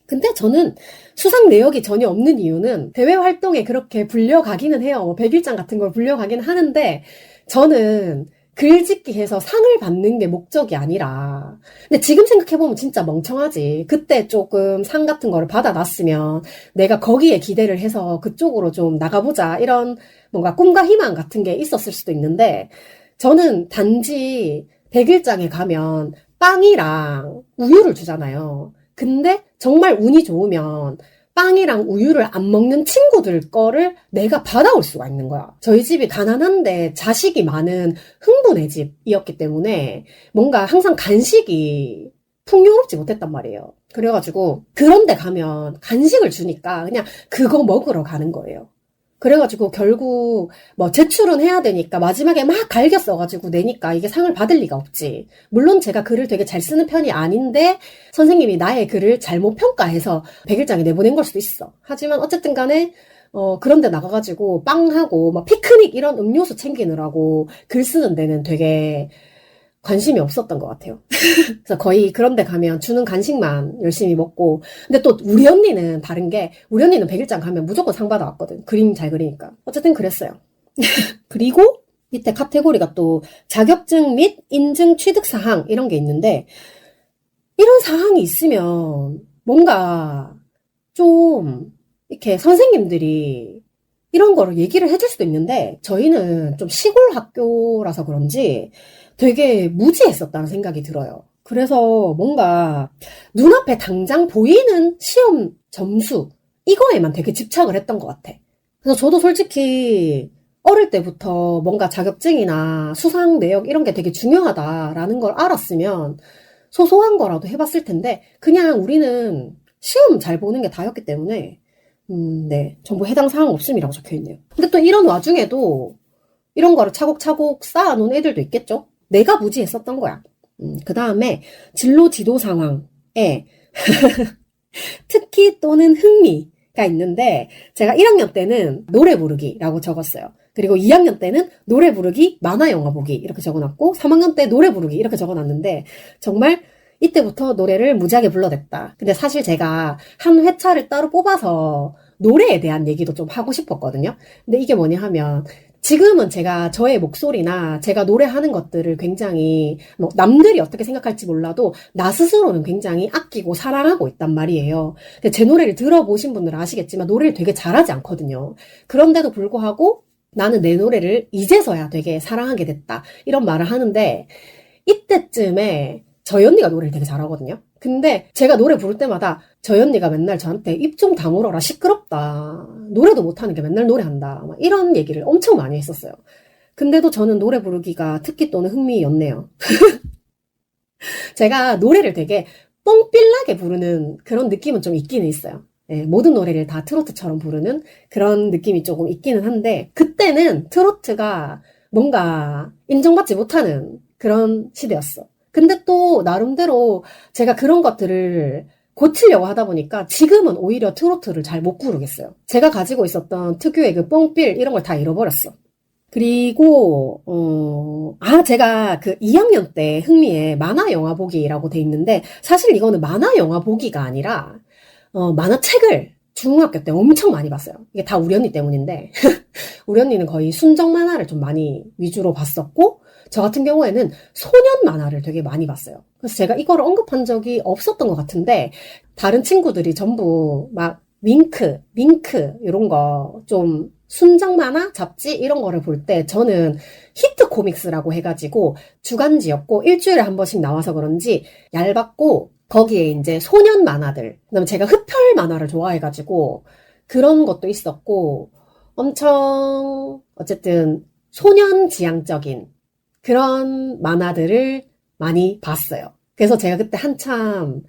근데 저는 수상 내역이 전혀 없는 이유는, 대외 활동에 그렇게 불려가기는 해요. 뭐 100일장 같은 걸 불려가긴 하는데, 저는 글짓기 해서 상을 받는 게 목적이 아니라, 근데 지금 생각해보면 진짜 멍청하지. 그때 조금 상 같은 거를 받아놨으면 내가 거기에 기대를 해서 그쪽으로 좀 나가보자, 이런 뭔가 꿈과 희망 같은 게 있었을 수도 있는데, 저는 단지 100일장에 가면 빵이랑 우유를 주잖아요. 근데 정말 운이 좋으면 빵이랑 우유를 안 먹는 친구들 거를 내가 받아올 수가 있는 거야. 저희 집이 가난한데 자식이 많은 흥부네 집이었기 때문에 뭔가 항상 간식이 풍요롭지 못했단 말이에요. 그래가지고 그런 데 가면 간식을 주니까 그냥 그거 먹으러 가는 거예요. 그래가지고 결국 뭐 제출은 해야 되니까 마지막에 막 갈겨 써가지고 내니까 이게 상을 받을 리가 없지. 물론 제가 글을 되게 잘 쓰는 편이 아닌데 선생님이 나의 글을 잘못 평가해서 100일장에 내보낸 걸 수도 있어. 하지만 어쨌든 간에 그런 데 나가가지고 빵하고 막 피크닉 이런 음료수 챙기느라고 글 쓰는 데는 되게 관심이 없었던 것 같아요. 그래서 거의 그런 데 가면 주는 간식만 열심히 먹고. 근데 또 우리 언니는 다른 게, 우리 언니는 100일장 가면 무조건 상 받아왔거든. 그림 잘 그리니까. 어쨌든 그랬어요. 그리고 밑에 카테고리가 또 자격증 및 인증 취득 사항 이런 게 있는데, 이런 사항이 있으면 뭔가 좀 이렇게 선생님들이 이런 거를 얘기를 해줄 수도 있는데, 저희는 좀 시골 학교라서 그런지 되게 무지했었다는 생각이 들어요. 그래서 뭔가 눈앞에 당장 보이는 시험 점수 이거에만 되게 집착을 했던 것 같아. 그래서 저도 솔직히 어릴 때부터 뭔가 자격증이나 수상 내역 이런 게 되게 중요하다라는 걸 알았으면 소소한 거라도 해봤을 텐데, 그냥 우리는 시험 잘 보는 게 다였기 때문에 네, 전부 해당 사항 없음이라고 적혀있네요. 근데 또 이런 와중에도 이런 거를 차곡차곡 쌓아놓은 애들도 있겠죠? 내가 무지했었던 거야. 그 다음에 진로 지도 상황에 특기 또는 흥미가 있는데, 제가 1학년 때는 노래 부르기라고 적었어요. 그리고 2학년 때는 노래 부르기, 만화 영화 보기 이렇게 적어놨고, 3학년 때 노래 부르기 이렇게 적어놨는데, 정말 이때부터 노래를 무지하게 불러댔다. 근데 사실 제가 한 회차를 따로 뽑아서 노래에 대한 얘기도 좀 하고 싶었거든요. 근데 이게 뭐냐 하면, 지금은 제가 저의 목소리나 제가 노래하는 것들을 굉장히 뭐 남들이 어떻게 생각할지 몰라도 나 스스로는 굉장히 아끼고 사랑하고 있단 말이에요. 근데 제 노래를 들어보신 분들은 아시겠지만 노래를 되게 잘하지 않거든요. 그런데도 불구하고 나는 내 노래를 이제서야 되게 사랑하게 됐다, 이런 말을 하는데, 이때쯤에 저희 언니가 노래를 되게 잘하거든요. 근데 제가 노래 부를 때마다 저희 언니가 맨날 저한테 입 좀 다물어라, 시끄럽다, 노래도 못하는 게 맨날 노래한다, 막 이런 얘기를 엄청 많이 했었어요. 근데도 저는 노래 부르기가 특기 또는 흥미였네요. 제가 노래를 되게 뽕삘나게 부르는 그런 느낌은 좀 있기는 있어요. 예, 모든 노래를 다 트로트처럼 부르는 그런 느낌이 조금 있기는 한데, 그때는 트로트가 뭔가 인정받지 못하는 그런 시대였어. 근데 또 나름대로 제가 그런 것들을 고치려고 하다 보니까 지금은 오히려 트로트를 잘 못 부르겠어요. 제가 가지고 있었던 특유의 그 뽕삘 이런 걸 다 잃어버렸어. 그리고 제가 그 2학년 때 흥미에 만화 영화 보기라고 돼 있는데, 사실 이거는 만화 영화 보기가 아니라 만화책을 중학교 때 엄청 많이 봤어요. 이게 다 우리 언니 때문인데 우리 언니는 거의 순정 만화를 좀 많이 위주로 봤었고, 저 같은 경우에는 소년 만화를 되게 많이 봤어요. 그래서 제가 이거를 언급한 적이 없었던 것 같은데, 다른 친구들이 전부 막 윙크, 밍크 이런 거 좀 순정 만화, 잡지 이런 거를 볼 때, 저는 히트 코믹스라고 해가지고 주간지였고 일주일에 한 번씩 나와서 그런지 얇았고, 거기에 이제 소년 만화들, 그다음에 제가 흡혈 만화를 좋아해가지고 그런 것도 있었고, 엄청 어쨌든 소년 지향적인 그런 만화들을 많이 봤어요. 그래서 제가 그때 한참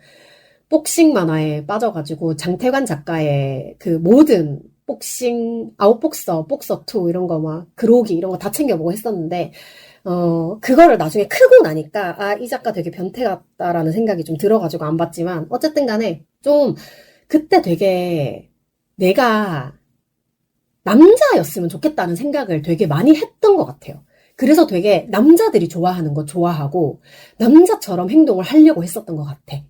복싱 만화에 빠져가지고 장태관 작가의 그 모든 복싱, 아웃복서, 복서2 이런 거 막, 그로기 이런 거 다 챙겨보고 했었는데, 그거를 나중에 크고 나니까, 아, 이 작가 되게 변태 같다라는 생각이 좀 들어가지고 안 봤지만, 어쨌든 간에 좀, 그때 되게 내가 남자였으면 좋겠다는 생각을 되게 많이 했던 것 같아요. 그래서 되게 남자들이 좋아하는 거 좋아하고, 남자처럼 행동을 하려고 했었던 것 같아.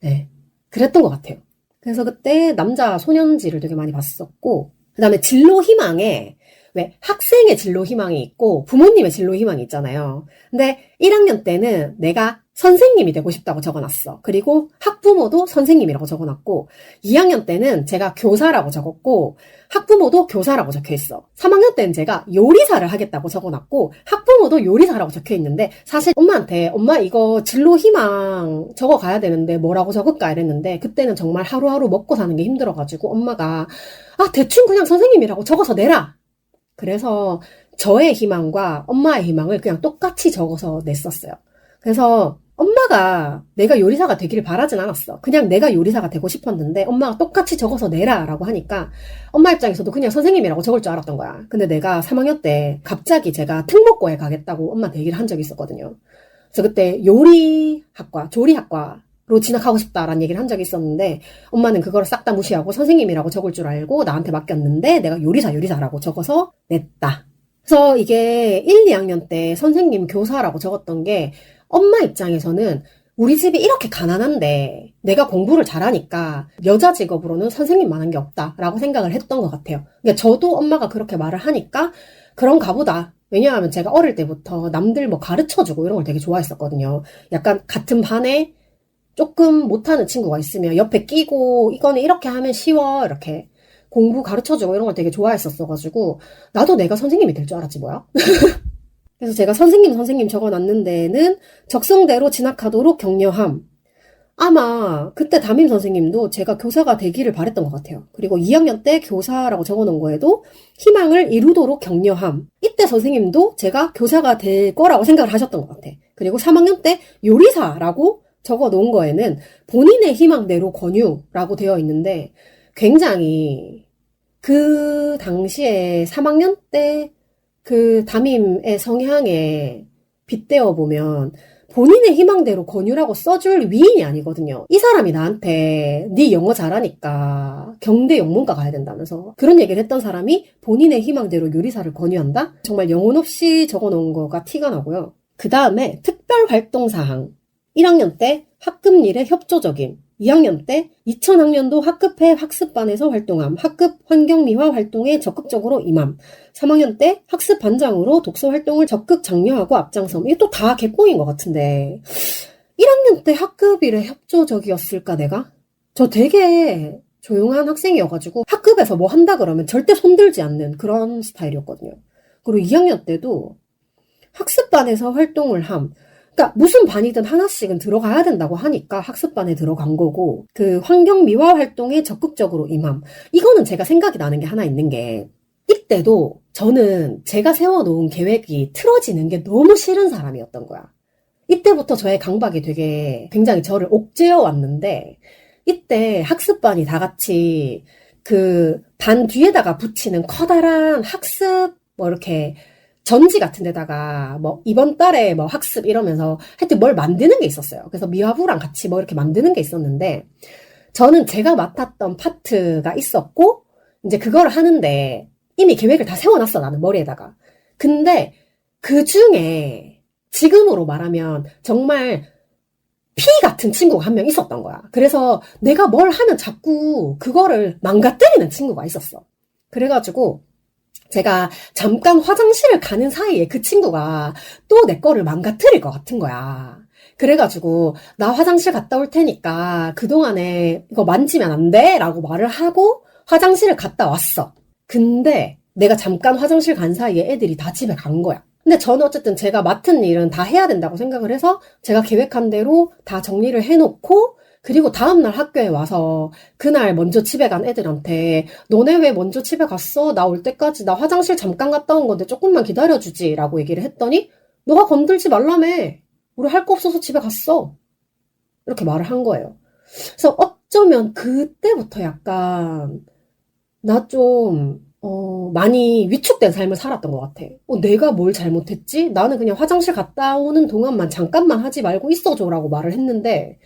네. 그랬던 것 같아요. 그래서 그때 남자 소년지를 되게 많이 봤었고, 그 다음에 진로 희망에, 왜 학생의 진로 희망이 있고 부모님의 진로 희망이 있잖아요. 근데 1학년 때는 내가 선생님이 되고 싶다고 적어놨어. 그리고 학부모도 선생님이라고 적어놨고, 2학년 때는 제가 교사라고 적었고, 학부모도 교사라고 적혀있어. 3학년 때는 제가 요리사를 하겠다고 적어놨고, 학부모도 요리사라고 적혀있는데, 사실 엄마한테 엄마 이거 진로 희망 적어가야 되는데 뭐라고 적을까 이랬는데, 그때는 정말 하루하루 먹고 사는 게 힘들어가지고 엄마가 아 대충 그냥 선생님이라고 적어서 내라. 그래서 저의 희망과 엄마의 희망을 그냥 똑같이 적어서 냈었어요. 그래서 엄마가 내가 요리사가 되기를 바라진 않았어. 그냥 내가 요리사가 되고 싶었는데 엄마가 똑같이 적어서 내라 라고 하니까 엄마 입장에서도 그냥 선생님이라고 적을 줄 알았던 거야. 근데 내가 3학년 때 갑자기 제가 특목고에 가겠다고 엄마한테 얘기를 한 적이 있었거든요. 그래서 그때 요리학과, 조리학과로 진학하고 싶다라는 얘기를 한 적이 있었는데 엄마는 그거를 싹 다 무시하고 선생님이라고 적을 줄 알고 나한테 맡겼는데 내가 요리사라고 적어서 냈다. 그래서 이게 1, 2학년 때 선생님, 교사라고 적었던 게 엄마 입장에서는 우리 집이 이렇게 가난한데 내가 공부를 잘하니까 여자 직업으로는 선생님만한 게 없다라고 생각을 했던 것 같아요. 그러니까 저도 엄마가 그렇게 말을 하니까 그런가 보다. 왜냐하면 제가 어릴 때부터 남들 뭐 가르쳐주고 이런 걸 되게 좋아했었거든요. 약간 같은 반에 조금 못하는 친구가 있으면 옆에 끼고 이거는 이렇게 하면 쉬워 이렇게 공부 가르쳐주고 이런 걸 되게 좋아했었어가지고 나도 내가 선생님이 될 줄 알았지 뭐야. 그래서 제가 선생님 적어놨는 데에는 적성대로 진학하도록 격려함. 아마 그때 담임 선생님도 제가 교사가 되기를 바랬던 것 같아요. 그리고 2학년 때 교사라고 적어놓은 거에도 희망을 이루도록 격려함. 이때 선생님도 제가 교사가 될 거라고 생각을 하셨던 것 같아. 그리고 3학년 때 요리사라고 적어놓은 거에는 본인의 희망대로 권유라고 되어 있는데 굉장히 그 당시에 3학년 때 그 담임의 성향에 빗대어 보면 본인의 희망대로 권유라고 써줄 위인이 아니거든요. 이 사람이 나한테 네 영어 잘하니까 경대 영문과 가야 된다면서 그런 얘기를 했던 사람이 본인의 희망대로 요리사를 권유한다? 정말 영혼 없이 적어놓은 거가 티가 나고요. 그 다음에 특별활동사항. 1학년 때 학급 일에 협조적임. 2학년 때 2000학년도 학급회 학습반에서 활동함. 학급 환경미화 활동에 적극적으로 임함. 3학년 때 학습반장으로 독서 활동을 적극 장려하고 앞장섬. 이게 또 다 개꽁인 것 같은데 1학년 때 학급 일에 협조적이었을까 내가? 저 되게 조용한 학생이어가지고 학급에서 뭐 한다 그러면 절대 손들지 않는 그런 스타일이었거든요. 그리고 2학년 때도 학습반에서 활동을 함. 그러니까 무슨 반이든 하나씩은 들어가야 된다고 하니까 학습반에 들어간 거고 그 환경미화 활동에 적극적으로 임함. 이거는 제가 생각이 나는 게 하나 있는 게 이때도 저는 제가 세워놓은 계획이 틀어지는 게 너무 싫은 사람이었던 거야. 이때부터 저의 강박이 되게 굉장히 저를 옥죄어 왔는데 이때 학습반이 다 같이 그 반 뒤에다가 붙이는 커다란 학습 뭐 이렇게 전지 같은 데다가 뭐 이번 달에 뭐 학습 이러면서 하여튼 뭘 만드는 게 있었어요. 그래서 미화부랑 같이 뭐 이렇게 만드는 게 있었는데 저는 제가 맡았던 파트가 있었고 이제 그걸 하는데 이미 계획을 다 세워놨어 나는 머리에다가. 근데 그 중에 지금으로 말하면 정말 피 같은 친구가 한 명 있었던 거야. 그래서 내가 뭘 하면 자꾸 그거를 망가뜨리는 친구가 있었어. 그래가지고 제가 잠깐 화장실을 가는 사이에 그 친구가 또 내 거를 망가뜨릴 것 같은 거야. 그래가지고 나 화장실 갔다 올 테니까 그동안에 이거 만지면 안 돼? 라고 말을 하고 화장실을 갔다 왔어. 근데 내가 잠깐 화장실 간 사이에 애들이 다 집에 간 거야. 근데 저는 어쨌든 제가 맡은 일은 다 해야 된다고 생각을 해서 제가 계획한 대로 다 정리를 해놓고 그리고 다음날 학교에 와서 그날 먼저 집에 간 애들한테 너네 왜 먼저 집에 갔어? 나 올 때까지 나 화장실 잠깐 갔다 온 건데 조금만 기다려주지 라고 얘기를 했더니 너가 건들지 말라며. 우리 할 거 없어서 집에 갔어. 이렇게 말을 한 거예요. 그래서 어쩌면 그때부터 약간 나 좀 많이 위축된 삶을 살았던 것 같아. 내가 뭘 잘못했지? 나는 그냥 화장실 갔다 오는 동안만 잠깐만 하지 말고 있어줘라고 말을 했는데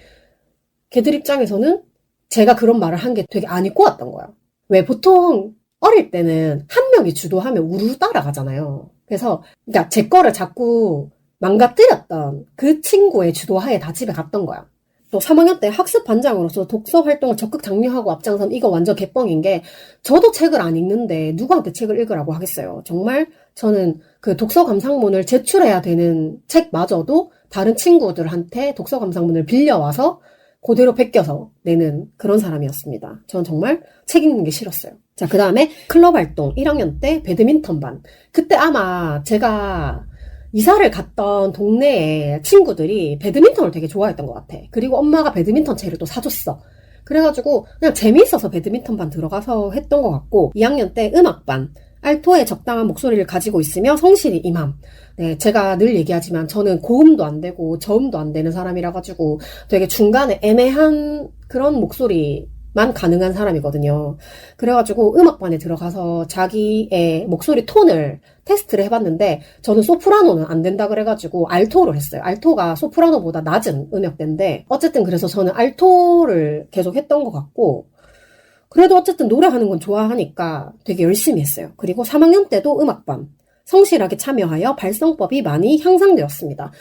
걔들 입장에서는 제가 그런 말을 한 게 되게 안 입고 왔던 거야. 왜 보통 어릴 때는 한 명이 주도하면 우르르 따라가잖아요. 그래서 그러니까 제 거를 자꾸 망가뜨렸던 그 친구의 주도하에 다 집에 갔던 거야. 또 3학년 때 학습 반장으로서 독서 활동을 적극 장려하고 앞장선 이거 완전 개뻥인 게 저도 책을 안 읽는데 누구한테 책을 읽으라고 하겠어요. 정말 저는 그 독서 감상문을 제출해야 되는 책마저도 다른 친구들한테 독서 감상문을 빌려와서 그대로 베껴서 내는 그런 사람이었습니다. 저는 정말 책 읽는 게 싫었어요. 자, 그 다음에 클럽 활동 1학년 때 배드민턴 반. 그때 아마 제가 이사를 갔던 동네에 친구들이 배드민턴을 되게 좋아했던 것 같아. 그리고 엄마가 배드민턴 채를 또 사줬어. 그래가지고 그냥 재미있어서 배드민턴 반 들어가서 했던 것 같고 2학년 때 음악반. 알토의 적당한 목소리를 가지고 있으며 성실히 임함. 네, 제가 늘 얘기하지만 저는 고음도 안 되고 저음도 안 되는 사람이라 가지고 되게 중간에 애매한 그런 목소리만 가능한 사람이거든요. 그래가지고 음악반에 들어가서 자기의 목소리 톤을 테스트를 해봤는데 저는 소프라노는 안 된다 그래가지고 알토를 했어요. 알토가 소프라노보다 낮은 음역대인데 어쨌든 그래서 저는 알토를 계속 했던 것 같고 그래도 어쨌든 노래하는 건 좋아하니까 되게 열심히 했어요. 그리고 3학년 때도 음악반 성실하게 참여하여 발성법이 많이 향상되었습니다.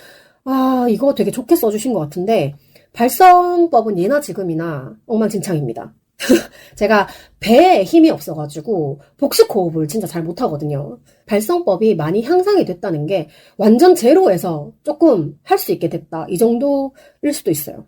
아, 이거 되게 좋게 써주신 것 같은데 발성법은 예나 지금이나 엉망진창입니다. 제가 배에 힘이 없어가지고 복식 호흡을 진짜 잘 못하거든요. 발성법이 많이 향상이 됐다는 게 완전 제로에서 조금 할 수 있게 됐다. 이 정도일 수도 있어요.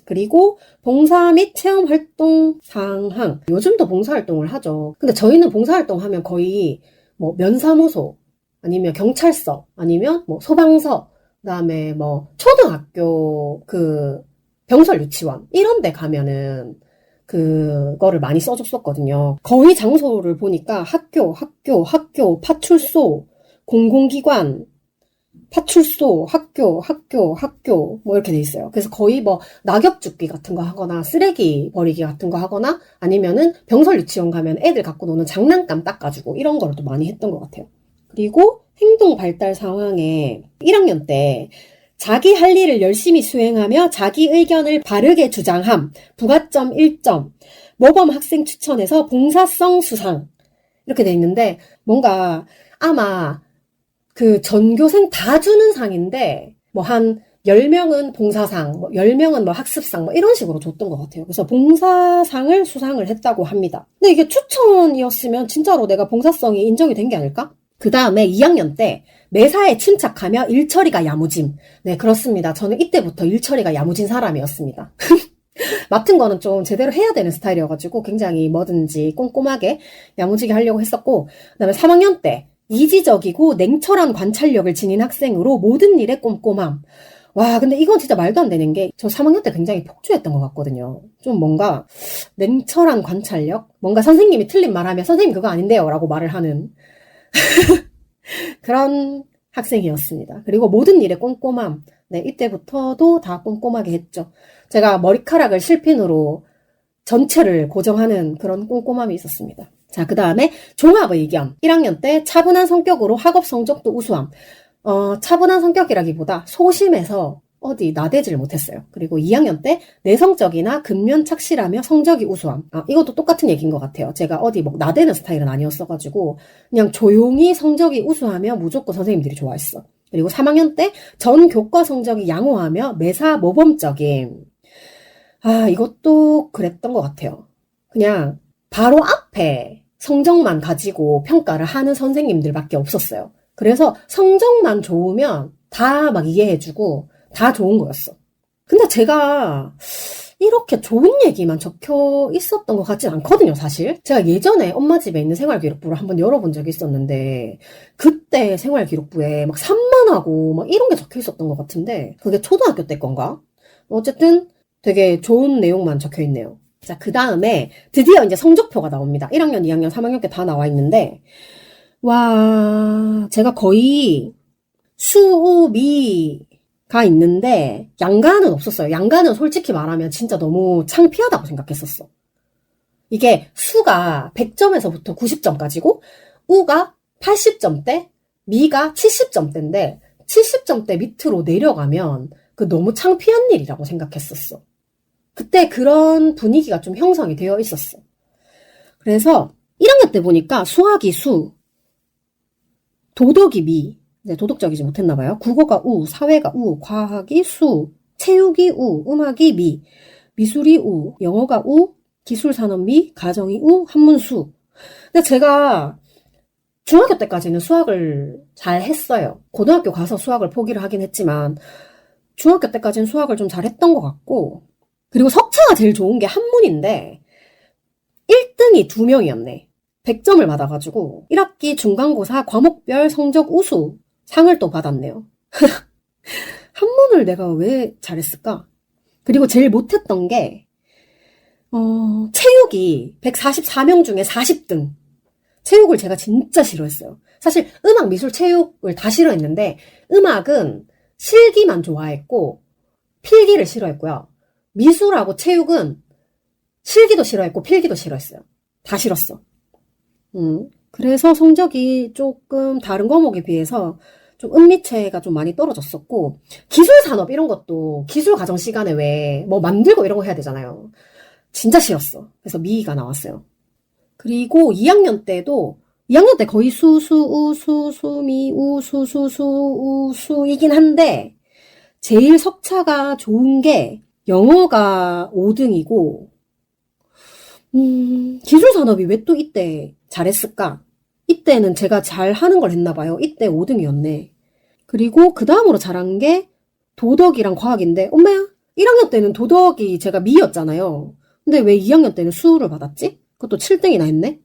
그리고 봉사 및 체험활동 상항. 요즘도 봉사활동을 하죠. 근데 저희는 봉사활동 하면 거의 뭐 면사무소 아니면 경찰서 아니면 뭐 소방서 그다음에 뭐 초등학교 그 병설 유치원 이런 데 가면은 그거를 많이 써줬었거든요. 거의 장소를 보니까 학교, 파출소, 공공기관, 파출소, 학교, 뭐 이렇게 돼 있어요. 그래서 거의 뭐 낙엽 줍기 같은 거 하거나 쓰레기 버리기 같은 거 하거나 아니면은 병설 유치원 가면 애들 갖고 노는 장난감 닦아주고 이런 거를 또 많이 했던 것 같아요. 그리고 행동 발달 상황에 1학년 때 자기 할 일을 열심히 수행하며 자기 의견을 바르게 주장함, 부가점 1점, 모범 학생 추천해서 봉사성 수상 이렇게 돼 있는데 뭔가 아마 그 전교생 다 주는 상인데 뭐 한 10명은 봉사상, 뭐 10명은 뭐 학습상 뭐 이런 식으로 줬던 것 같아요. 그래서 봉사상을 수상을 했다고 합니다. 근데 이게 추천이었으면 진짜로 내가 봉사성이 인정이 된 게 아닐까? 그 다음에 2학년 때 매사에 침착하며 일처리가 야무짐. 네, 그렇습니다. 저는 이때부터 일처리가 야무진 사람이었습니다. 맡은 거는 좀 제대로 해야 되는 스타일이어가지고 굉장히 뭐든지 꼼꼼하게 야무지게 하려고 했었고 그 다음에 3학년 때 이지적이고 냉철한 관찰력을 지닌 학생으로 모든 일에 꼼꼼함. 와, 근데 이건 진짜 말도 안 되는 게 저 3학년 때 굉장히 폭주했던 것 같거든요. 좀 뭔가 냉철한 관찰력? 뭔가 선생님이 틀린 말하면 선생님 그거 아닌데요 라고 말을 하는 그런 학생이었습니다. 그리고 모든 일에 꼼꼼함. 네, 이때부터도 다 꼼꼼하게 했죠. 제가 머리카락을 실핀으로 전체를 고정하는 그런 꼼꼼함이 있었습니다. 자, 그 다음에 종합의견. 1학년 때 차분한 성격으로 학업 성적도 우수함. 차분한 성격이라기보다 소심해서 어디 나대질 못했어요. 그리고 2학년 때 내성적이나 근면 착실하며 성적이 우수함. 아, 이것도 똑같은 얘기인 것 같아요. 제가 어디 뭐 나대는 스타일은 아니었어가지고 그냥 조용히 성적이 우수하며 무조건 선생님들이 좋아했어. 그리고 3학년 때 전 교과 성적이 양호하며 매사 모범적임. 아, 이것도 그랬던 것 같아요. 그냥 바로 앞에 성적만 가지고 평가를 하는 선생님들밖에 없었어요. 그래서 성적만 좋으면 다 막 이해해주고 다 좋은 거였어. 근데 제가 이렇게 좋은 얘기만 적혀 있었던 것 같진 않거든요, 사실. 제가 예전에 엄마 집에 있는 생활기록부를 한번 열어본 적이 있었는데 그때 생활기록부에 막 산만하고 막 이런 게 적혀 있었던 것 같은데 그게 초등학교 때 건가? 어쨌든 되게 좋은 내용만 적혀 있네요. 자, 그 다음에 드디어 이제 성적표가 나옵니다. 1학년, 2학년, 3학년 게 다 나와 있는데 와, 제가 거의 수, 우, 미 있는데 양가는 없었어요. 양가는 솔직히 말하면 진짜 너무 창피하다고 생각했었어. 이게 수가 100점에서부터 90점까지고 우가 80점대, 미가 70점대인데 70점대 밑으로 내려가면 그 너무 창피한 일이라고 생각했었어. 그때 그런 분위기가 좀 형성이 되어 있었어. 그래서 1학년 때 보니까 수학이 수, 도덕이 미, 네, 도덕적이지 못했나 봐요. 국어가 우, 사회가 우, 과학이 수, 체육이 우, 음악이 미, 미술이 우, 영어가 우, 기술산업 미, 가정이 우, 한문 수. 근데 제가 중학교 때까지는 수학을 잘 했어요. 고등학교 가서 수학을 포기를 하긴 했지만 중학교 때까지는 수학을 좀 잘했던 것 같고, 그리고 석차가 제일 좋은 게 한문인데 1등이 2명이었네. 100점을 받아가지고 1학기 중간고사 과목별 성적 우수 상을 또 받았네요. 한문을 내가 왜 잘했을까? 그리고 제일 못했던 게 체육이 144명 중에 40등. 체육을 제가 진짜 싫어했어요. 사실 음악, 미술, 체육을 다 싫어했는데 음악은 실기만 좋아했고 필기를 싫어했고요. 미술하고 체육은 실기도 싫어했고 필기도 싫어했어요. 다 싫었어. 그래서 성적이 조금 다른 과목에 비해서 좀 은미체가 좀 많이 떨어졌었고, 기술산업 이런 것도 기술 과정 시간에 왜 뭐 만들고 이런 거 해야 되잖아요. 진짜 싫었어. 그래서 미가 나왔어요. 그리고 2학년 때도 2학년 때 거의 수, 수, 우, 수, 수, 미, 우, 수, 수, 수, 우, 수이긴 한데 제일 석차가 좋은 게 영어가 5등이고 기술산업이 왜 또 이때 잘했을까? 이때는 제가 잘하는 걸 했나 봐요. 이때 5등이었네. 그리고 그 다음으로 잘한 게 도덕이랑 과학인데 엄마야 1학년 때는 도덕이 제가 미였잖아요. 근데 왜 2학년 때는 수를 받았지? 그것도 7등이나 했네?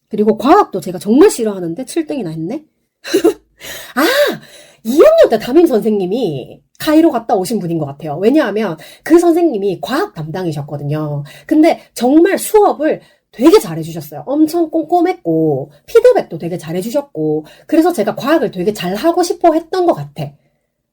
그리고 과학도 제가 정말 싫어하는데 7등이나 했네? 아! 2학년 때 담임 선생님이 카이로 갔다 오신 분인 것 같아요. 왜냐하면 그 선생님이 과학 담당이셨거든요. 근데 정말 수업을 되게 잘해주셨어요. 엄청 꼼꼼했고 피드백도 되게 잘해주셨고 그래서 제가 과학을 되게 잘하고 싶어 했던 것 같아.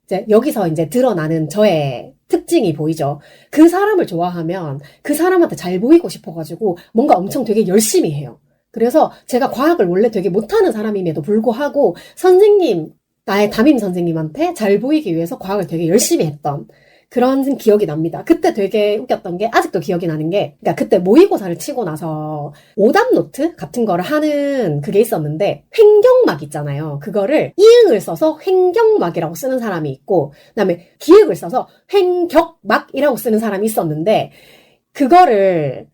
이제 여기서 이제 드러나는 저의 특징이 보이죠. 그 사람을 좋아하면 그 사람한테 잘 보이고 싶어가지고 뭔가 엄청 되게 열심히 해요. 그래서 제가 과학을 원래 되게 못하는 사람임에도 불구하고 선생님, 나의 담임 선생님한테 잘 보이기 위해서 과학을 되게 열심히 했던 그런 기억이 납니다. 그때 되게 웃겼던 게 아직도 기억이 나는 게 그러니까 그때 모의고사를 치고 나서 오답 노트 같은 거를 하는 그게 있었는데 횡격막 있잖아요. 그거를 이응을 써서 횡격막이라고 쓰는 사람이 있고 그다음에 기역을 써서 횡격막이라고 쓰는 사람이 있었는데 그거를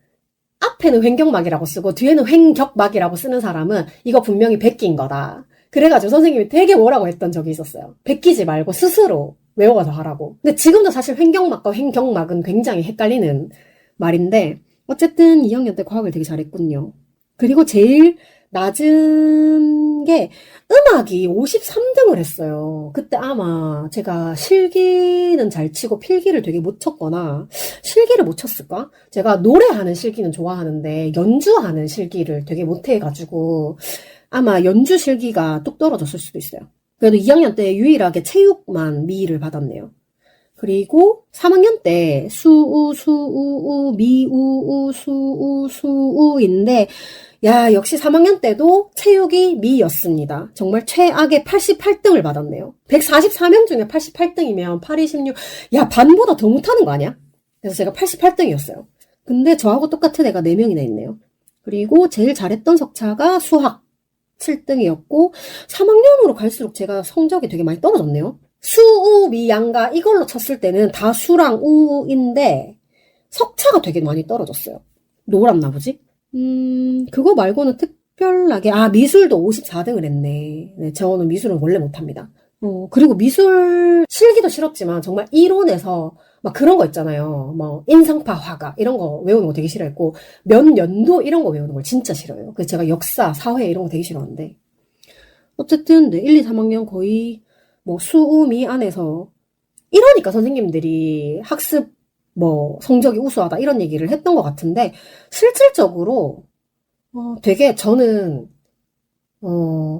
앞에는 횡격막이라고 쓰고 뒤에는 횡격막이라고 쓰는 사람은 이거 분명히 베낀 거다. 그래가지고 선생님이 되게 뭐라고 했던 적이 있었어요. 베끼지 말고 스스로 외워서 하라고. 근데 지금도 사실 횡격막과 횡격막은 굉장히 헷갈리는 말인데 어쨌든 2학년 때 과학을 되게 잘했군요. 그리고 제일 낮은 게 음악이 53등을 했어요. 그때 아마 제가 실기는 잘 치고 필기를 되게 못 쳤거나 실기를 못 쳤을까? 제가 노래하는 실기는 좋아하는데 연주하는 실기를 되게 못해가지고 아마 연주 실기가 뚝 떨어졌을 수도 있어요. 그래도 2학년 때 유일하게 체육만 미를 받았네요. 그리고 3학년 때 수우, 수우, 미우, 수우, 수우인데 야, 역시 3학년 때도 체육이 미였습니다. 정말 최악의 88등을 받았네요. 144명 중에 88등이면 8, 26, 야, 반보다 더 못하는 거 아니야? 그래서 제가 88등이었어요. 근데 저하고 똑같은 애가 4명이나 있네요. 그리고 제일 잘했던 석차가 수학 7등이었고 3학년으로 갈수록 제가 성적이 되게 많이 떨어졌네요. 수, 우, 미, 양가 이걸로 쳤을 때는 다 수랑 우인데 석차가 되게 많이 떨어졌어요. 놀았나 보지? 그거 말고는 특별하게 미술도 54등을 했네. 네, 저는 미술은 원래 못합니다. 그리고 미술 실기도 싫었지만 정말 이론에서 막 그런 거 있잖아요. 뭐 인상파 화가 이런 거 외우는 거 되게 싫어했고 몇 년도 이런 거 외우는 걸 진짜 싫어요. 그래서 제가 역사, 사회 이런 거 되게 싫어하는데 어쨌든 네, 1, 2, 3학년 거의 뭐 수우미 안에서 이러니까 선생님들이 학습 뭐 성적이 우수하다 이런 얘기를 했던 것 같은데 실질적으로 되게 저는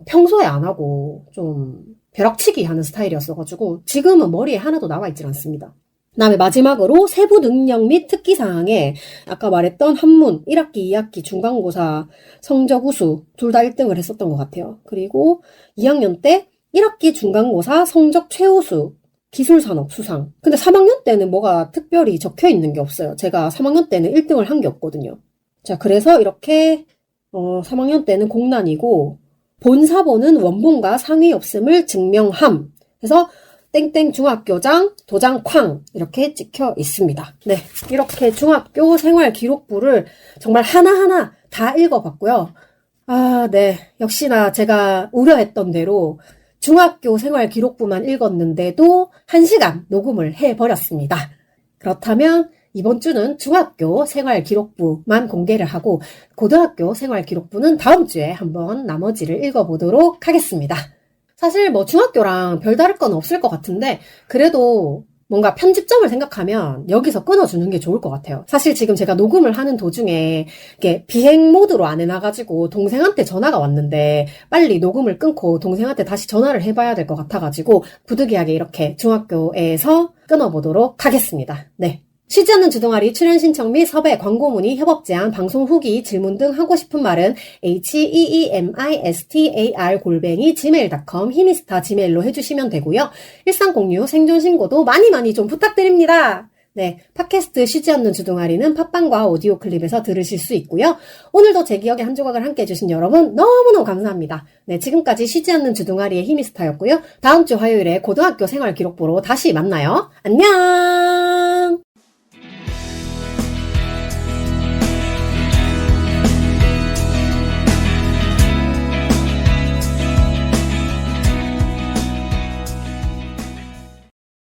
평소에 안 하고 좀 벼락치기 하는 스타일이었어가지고 지금은 머리에 하나도 나와 있질 않습니다. 그다음에 마지막으로 세부 능력 및 특기사항에 아까 말했던 한문 1학기, 2학기 중간고사 성적 우수 둘 다 1등을 했었던 것 같아요. 그리고 2학년 때 1학기 중간고사 성적 최우수 기술산업 수상. 근데 3학년 때는 뭐가 특별히 적혀 있는 게 없어요. 제가 3학년 때는 1등을 한 게 없거든요. 자, 그래서 이렇게 3학년 때는 공란이고 본사본은 원본과 상의 없음을 증명함. 그래서 땡땡 중학교장 도장 쾅 이렇게 찍혀 있습니다. 네, 이렇게 중학교 생활기록부를 정말 하나하나 다 읽어봤고요. 아, 네, 역시나 제가 우려했던 대로 중학교 생활기록부만 읽었는데도 1시간 녹음을 해버렸습니다. 그렇다면 이번 주는 중학교 생활기록부만 공개를 하고 고등학교 생활기록부는 다음 주에 한번 나머지를 읽어보도록 하겠습니다. 사실 뭐 중학교랑 별다를 건 없을 것 같은데 그래도 뭔가 편집점을 생각하면 여기서 끊어주는 게 좋을 것 같아요. 사실 지금 제가 녹음을 하는 도중에 이게 비행 모드로 안 해놔가지고 동생한테 전화가 왔는데 빨리 녹음을 끊고 동생한테 다시 전화를 해봐야 될 것 같아가지고 부득이하게 이렇게 중학교에서 끊어보도록 하겠습니다. 네. 쉬지 않는 주동아리 출연 신청 및 섭외, 광고 문의, 협업 제안, 방송 후기, 질문 등 하고 싶은 말은 heemistar@gmail.com 히미스타 지메일로 해주시면 되고요. 일상 공유, 생존 신고도 많이 좀 부탁드립니다. 네, 팟캐스트 쉬지 않는 주동아리는 팟빵과 오디오 클립에서 들으실 수 있고요. 오늘도 제 기억의 한 조각을 함께 해주신 여러분 너무너무 감사합니다. 네, 지금까지 쉬지 않는 주동아리의 히미스타였고요. 다음 주 화요일에 고등학교 생활 기록부로 다시 만나요. 안녕!